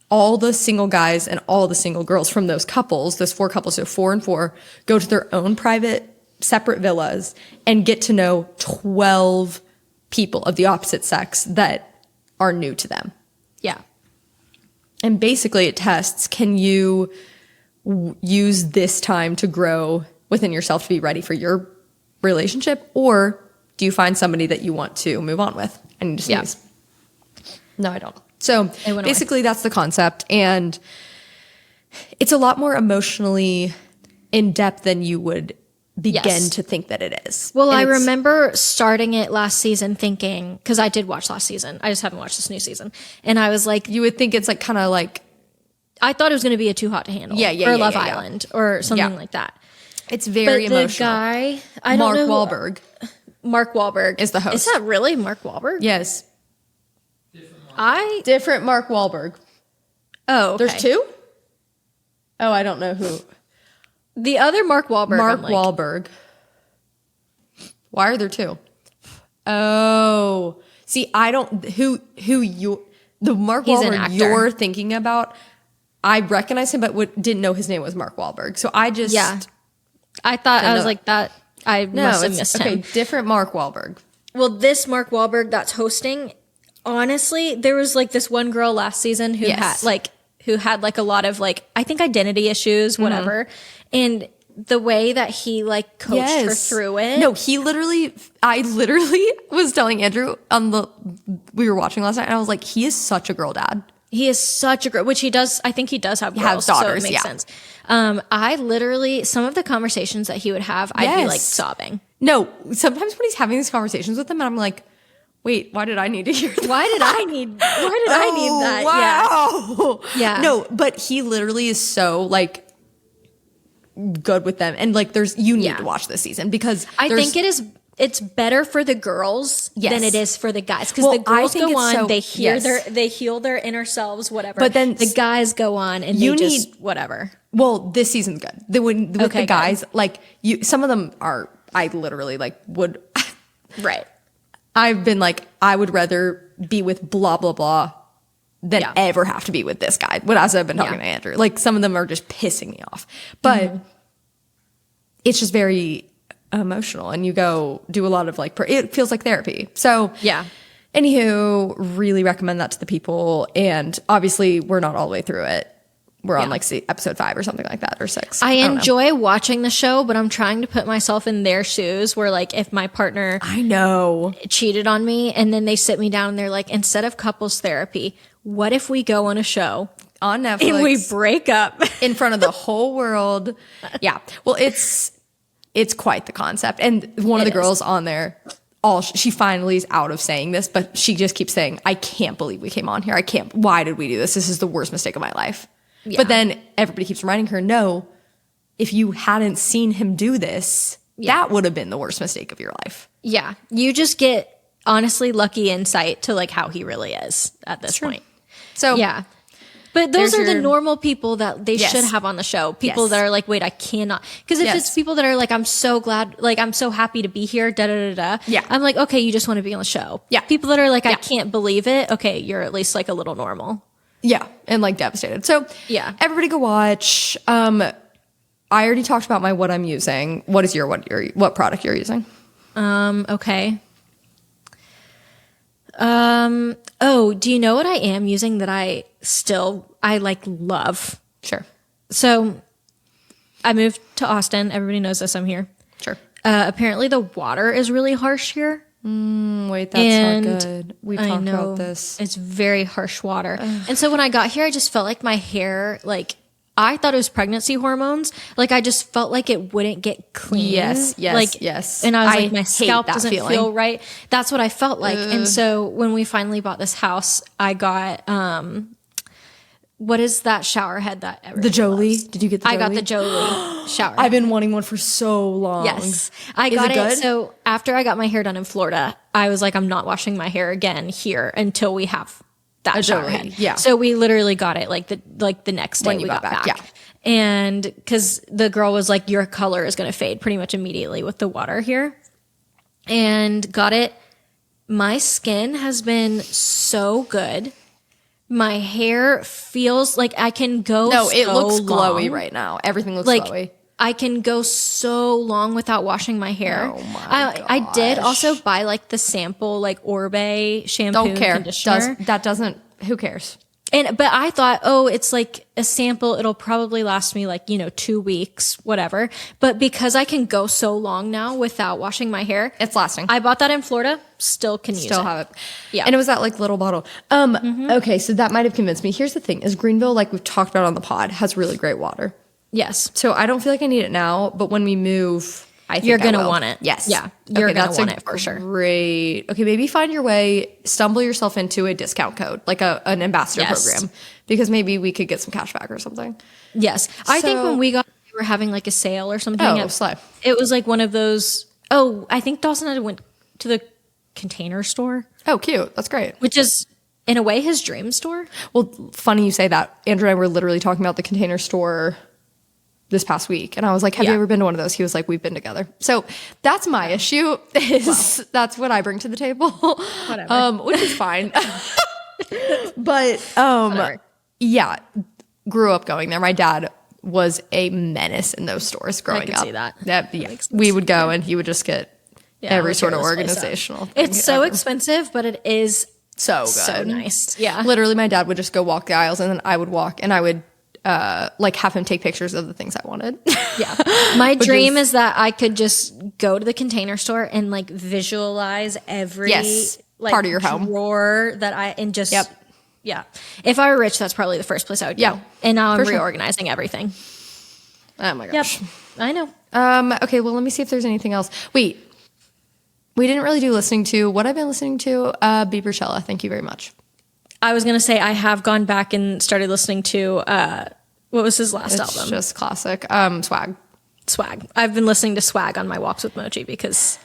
A: All the single guys and all the single girls from those couples, those 4 couples, so 4 and 4, go to their own private, separate villas and get to know 12 people of the opposite sex that are new to them.
B: Yeah.
A: And basically it tests, can you use this time to grow within yourself to be ready for your relationship? Or do you find somebody that you want to move on with? I need to sneeze. No, I don't. So basically that's the concept. And it's a lot more emotionally in depth than you would begin to think that it is.
B: Well, I remember starting it last season thinking, because I did watch last season. I just haven't watched this new season. And I was like,
A: you would think it's like kind of like,
B: I thought it was going to be a Too Hot to Handle or Love Island or something like that.
A: It's very emotional.
B: The guy, I don't know. Mark Wahlberg
A: is the host.
B: Is that really Mark Wahlberg?
A: Yes.
B: Different
A: Mark Wahlberg.
B: Oh, okay.
A: There's 2? Oh, I don't know who.
B: The other Mark Wahlberg.
A: Mark Wahlberg. Why are there 2? Oh, see, I don't. The Mark Wahlberg you're thinking about? I recognize him, but didn't know his name was Mark Wahlberg. So I just
B: I thought I was like that. I must have missed him.
A: Okay, different Mark Wahlberg.
B: Well, this Mark Wahlberg that's hosting. Honestly, there was like this one girl last season who had like a lot of like, I think identity issues, whatever. And the way that he like coached her through it.
A: No, I literally was telling Andrew we were watching last night and I was like, he is such a girl dad.
B: He is such a girl, which he does. I think he does have girls,
A: has daughters,
B: so it makes sense. I literally, some of the conversations that he would have, I'd be like sobbing.
A: No, sometimes when he's having these conversations with them and I'm like, wait, why did I need to hear that?
B: Why did I need that?
A: Wow.
B: Yeah.
A: No, but he literally is so like good with them. And like you need to watch this season because
B: I think it's better for the girls than it is for the guys. Because the girls go on, they heal their inner selves, whatever. But then the guys go on and they just whatever.
A: Well, this season's good. With the guys, like some of them are, I literally like would.
B: Right.
A: I've been like, I would rather be with blah, blah, blah than ever have to be with this guy. As I've been talking to Andrew. Like, some of them are just pissing me off. But it's just very emotional. And you go do a lot of like, it feels like therapy. So, anywho, really recommend that to the people. And obviously, we're not all the way through it. We're on like episode 5 or something like that, or 6.
B: I enjoy watching the show, but I'm trying to put myself in their shoes where like if my partner cheated on me and then they sit me down and they're like, instead of couples therapy, what if we go on a show
A: on Netflix
B: and we break up
A: in front of the whole world? Yeah. Well, it's quite the concept. And one of the girls on there, she finally is out of saying this, but she just keeps saying, I can't believe we came on here. Why did we do this? This is the worst mistake of my life. Yeah. But then everybody keeps reminding her, no, if you hadn't seen him do this, that would have been the worst mistake of your life.
B: Yeah. You just get honestly lucky insight to like how he really is at this point.
A: So
B: But those
A: There's
B: are the
A: your-
B: normal people that they
A: Yes.
B: should have on the show. People
A: Yes.
B: that are like, wait, I cannot. Because if
A: Yes.
B: it's people that are like, I'm so glad, like, I'm so happy to be here, da da da da.
A: Yeah.
B: I'm like, okay, you just want to be on the show.
A: Yeah.
B: People that are like, I
A: Yeah.
B: can't believe it. Okay, you're at least like a little normal.
A: Yeah, and like devastated. So
B: Yeah.
A: everybody go watch. I already talked about what I'm using. What product you're using?
B: Okay. Oh, do you know what I am using that I like love?
A: Sure,
B: So I moved to Austin. Everybody knows this. I'm here.
A: sure.
B: Apparently the water is really harsh here.
A: Wait, that's
B: And
A: not good. We
B: I
A: talked
B: know
A: about this.
B: it's very harsh water. And so when I got here, I just felt like my hair, like I thought it was pregnancy hormones. Like I just felt like it wouldn't get clean.
A: Yes,
B: like,
A: yes.
B: And I was
A: I
B: like, my
A: hate
B: scalp
A: that
B: doesn't
A: feeling.
B: feel right. That's what I felt like. And so when we finally bought this house, I got what is that shower head that
A: The
B: everybody
A: Jolie.
B: loves?
A: Did you get the Jolie?
B: I got the Jolie shower head.
A: I've been wanting one for so long.
B: Yes, I
A: Is
B: got
A: it
B: it.
A: good?
B: So after I got my hair done in Florida, I was like, I'm not washing my hair again here until we have that shower
A: Jolie,
B: head.
A: yeah.
B: So we literally got it like the next day
A: When you
B: we
A: got back, yeah.
B: And because the girl was like, your color is going to fade pretty much immediately with the water here, and got it. My skin has been so good. My hair feels like I can go.
A: No, it
B: so
A: looks glowy
B: long.
A: right now. Everything looks
B: Like
A: glowy.
B: I can go so long without washing my hair.
A: Oh my
B: I did
A: gosh.
B: also buy like the sample like Orbe shampoo
A: Don't
B: and
A: care.
B: conditioner.
A: Who cares?
B: But I thought, oh, it's like a sample. It'll probably last me like, 2 weeks, whatever. But because I can go so long now without washing my hair,
A: It's lasting.
B: I bought that in Florida. Still can use
A: Still
B: it.
A: have it.
B: Yeah.
A: And it was that like little bottle. Okay, so that might have convinced me. Here's the thing is Greenville, like we've talked about on the pod, has really great water.
B: Yes.
A: So I don't feel like I need it now, but when we move, I think
B: You're gonna
A: I will.
B: want it.
A: Yes.
B: Yeah, you're gonna
A: that's
B: want
A: a
B: it for sure.
A: Great. Okay, maybe find your way, stumble yourself into a discount code, like an ambassador
B: Yes.
A: program, because maybe we could get some cash back or something.
B: Yes. I think
A: So-
B: when we were having like a sale or something.
A: Oh, slay.
B: It was like one of those. Oh, I think Dawson had went to the Container Store,
A: Oh, cute. That's great.
B: which is in a way his dream store.
A: Well, funny you say that. Andrew and I were literally talking about the Container Store this past week, and I was like, have you
B: Yeah.
A: ever been to one of those? He was like, we've been together. So that's my issue, is that's what I bring to the table.
B: Whatever.
A: Which is fine. But
B: Whatever.
A: yeah, grew up going there. My dad was a menace in those stores growing
B: can
A: up.
B: see that.
A: Yeah,
B: makes sense.
A: we would go and he would just get every sort of
B: tear this place up.
A: organizational thing
B: It's so
A: ever.
B: expensive, but it is
A: So good.
B: so nice. Yeah.
A: Literally, my dad would just go walk the aisles, and then I would walk, and I would like have him take pictures of the things I wanted.
B: Yeah. My dream is that I could just go to the Container Store and like visualize every
A: Yes,
B: like,
A: part of your home.
B: drawer that and just
A: Yep.
B: yeah. If I were rich, that's probably the first place I would go.
A: Yeah,
B: And now I'm
A: for sure.
B: reorganizing everything.
A: Oh my
B: Yep.
A: gosh.
B: I know.
A: Okay, well, let me see if there's anything else. Wait, we didn't really do listening to. What I've been listening to, Bieberchella. Thank you very much.
B: I was gonna say I have gone back and started listening to what was his last
A: It's
B: album?
A: just classic. Swag.
B: Swag. I've been listening to Swag on my walks with Mochi because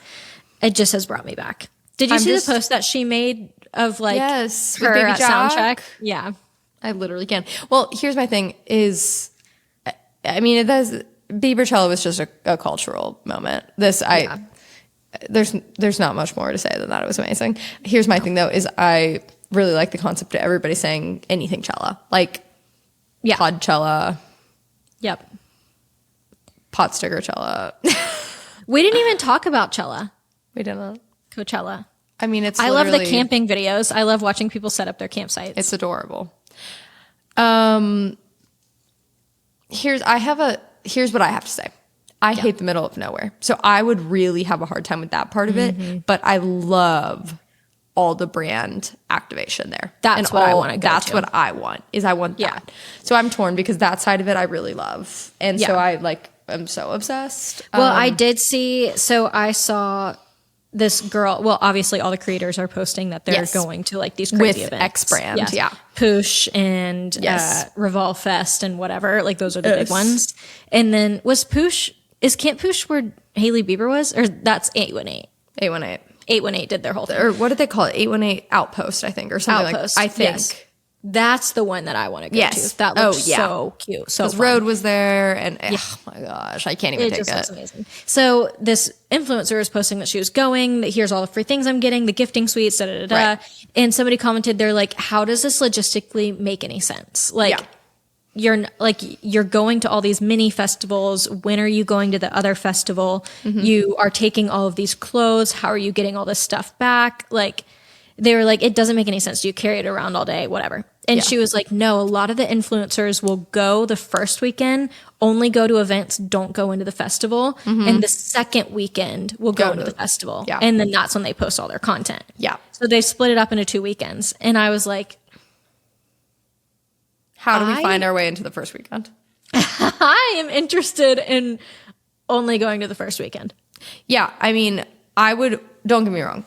B: it just has brought me back. Did you
A: I'm
B: see
A: just-
B: the post that she made of like
A: Yes, with
B: her
A: Baby
B: at
A: Jack.
B: soundcheck? Yeah.
A: I literally can. Well, here's my thing is, I mean, it does, Bieberchella was just a cultural moment. There's not much more to say than that. It was amazing. Here's my thing though, is I really like the concept of everybody saying anything cella. Like
B: Yeah.
A: podchella,
B: Yep.
A: pot sticker cella.
B: We didn't even talk about Cella,
A: We didn't.
B: Coachella.
A: I mean, it's
B: I love the
A: literally-
B: camping videos. I love watching people set up their campsites.
A: It's adorable. Here's what I have to say. I hate the middle of nowhere. So I would really have a hard time with that part of it, but I love all the brand activation there.
B: That's
A: And
B: what I
A: all-
B: wanna go
A: That's
B: to.
A: what I want. I want
B: Yeah.
A: that. So I'm torn because that side of it I really love. And so
B: Yeah.
A: I'm so obsessed.
B: Well, I did see, so I saw this girl, well, obviously all the creators are posting that they're
A: Yes.
B: going to like these crazy
A: With
B: events.
A: X brand,
B: Yes.
A: yeah.
B: Push and
A: Yes.
B: Revolve Fest and whatever. Like those are the big ones. And then Camp Push where Hailey Bieber was? Or that's 818.
A: 818.
B: 818 did their whole thing.
A: Or what did they call it? 818 Outpost, I think, or something
B: Outpost,
A: like that. I think.
B: yes. That's the one that I want to go
A: Yes.
B: to. That looks so cute. So
A: Because
B: fun.
A: Rode was there, and oh my gosh, I can't even
B: It
A: take
B: just looks
A: it.
B: amazing. So this influencer is posting that she was going, that here's all the free things I'm getting, the gifting suites, da da da da.
A: Right.
B: And somebody commented, they're like, how does this logistically make any sense? Like, you're going to all these mini festivals. When are you going to the other festival? You are taking all of these clothes. How are you getting all this stuff back? Like, they were like, it doesn't make any sense. You carry it around all day, whatever. And she was like, no, a lot of the influencers will go the first weekend, only go to events, don't go into the festival. And the second weekend will go into the festival.
A: Yeah.
B: And then that's when they post all their content.
A: Yeah.
B: So they split it up into 2 weekends. And I was like,
A: How do we find our way into the first weekend?
B: I am interested in only going to the first weekend.
A: Yeah, I mean, I would, don't get me wrong,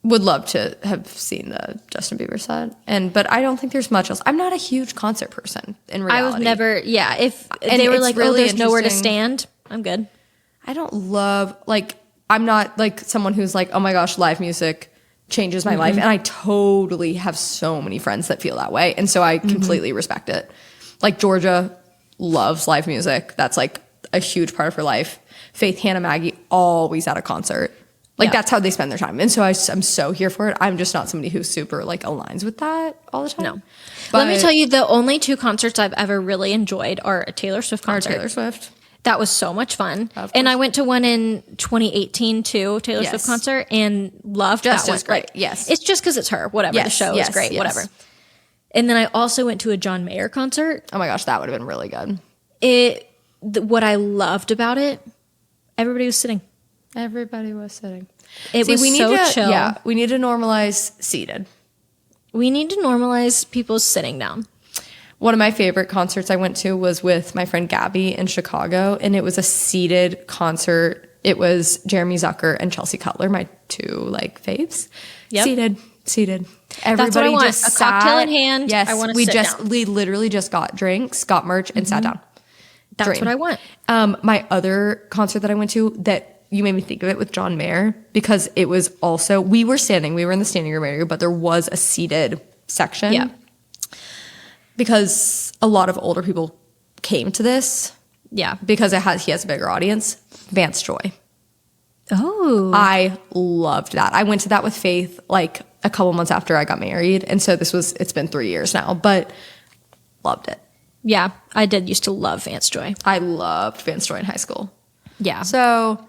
A: would love to have seen the Justin Bieber set, but I don't think there's much else. I'm not a huge concert person in reality.
B: I was never, if
A: And
B: they were
A: it's
B: like,
A: really
B: there's nowhere to
A: interesting.
B: stand, I'm good.
A: I don't love, like, I'm not like someone who's like, oh my gosh, live music changes my life. And I totally have so many friends that feel that way. And so I completely respect it. Like Georgia loves live music. That's like a huge part of her life. Faith, Hannah, Maggie, always at a concert. Like that's how they spend their time. And so I'm so here for it. I'm just not somebody who super like aligns with that all the time.
B: No.
A: But
B: Let me tell you, the only 2 concerts I've ever really enjoyed are a Taylor Swift concert.
A: Taylor Swift.
B: That was so much fun.
A: Of
B: And I
A: course.
B: went to one in 2018 too, Taylor
A: Yes.
B: Swift concert, and loved
A: Just
B: that one.
A: as great,
B: Like,
A: yes.
B: It's just because it's her. Whatever. The
A: Yes,
B: show
A: yes,
B: is great.
A: yes.
B: Whatever. And then I also went to a John Mayer concert.
A: Oh my gosh, that would have been really good.
B: What I loved about it, everybody was sitting.
A: Everybody was sitting.
B: It was so chill.
A: Yeah, we need to normalize seated.
B: We need to normalize people sitting down.
A: One of my favorite concerts I went to was with my friend Gabby in Chicago, and it was a seated concert. It was Jeremy Zucker and Chelsea Cutler, my 2 like faves.
B: Yep.
A: Seated.
B: That's what I want.
A: just
B: A cocktail
A: sat.
B: in hand.
A: Yes,
B: I want to
A: we
B: sit
A: just
B: down.
A: we literally just got drinks, got merch, and sat down.
B: That's
A: Dream.
B: what I want.
A: My other concert that I went to that you made me think of it with John Mayer, because it was also, we were in the standing room area, but there was a seated section.
B: Yeah.
A: Because a lot of older people came to this
B: Yeah.
A: because he has a bigger audience. Vance Joy.
B: Oh.
A: I loved that. I went to that with Faith like a couple months after I got married. And so it's been 3 years now, but loved it.
B: Yeah. I did used to love Vance Joy.
A: I loved Vance Joy in high school.
B: Yeah.
A: So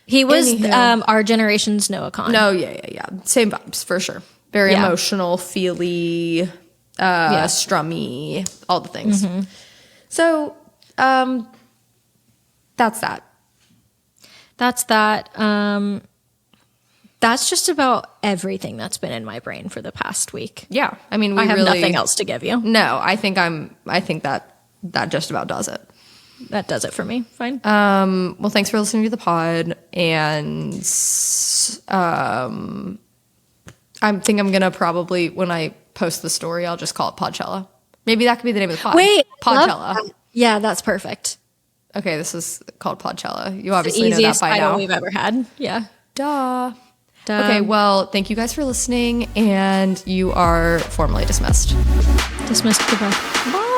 B: He was
A: Anywho.
B: our generation's Noah Kahn.
A: no, yeah. Same vibes for sure. Very
B: Yeah.
A: emotional, feely, strummy, all the things.
B: Mm-hmm.
A: So that's that.
B: That's that. That's just about everything that's been in my brain for the past week.
A: Yeah. I mean,
B: I have nothing else to give you.
A: No, I think that just about does it.
B: That does it for me. Fine.
A: Well, thanks for listening to the pod, and I think I'm gonna probably, when I post the story, I'll just call it Podchella. Maybe that could be the name of the pod.
B: Wait.
A: Podchella.
B: Yeah, that's perfect.
A: Okay, this is called Podchella. You
B: The
A: obviously know that
B: easiest
A: by
B: title
A: now.
B: we've ever had. Yeah.
A: Duh. Okay, well, thank you guys for listening, and you are formally dismissed.
B: Dismissed. Goodbye.
A: Bye.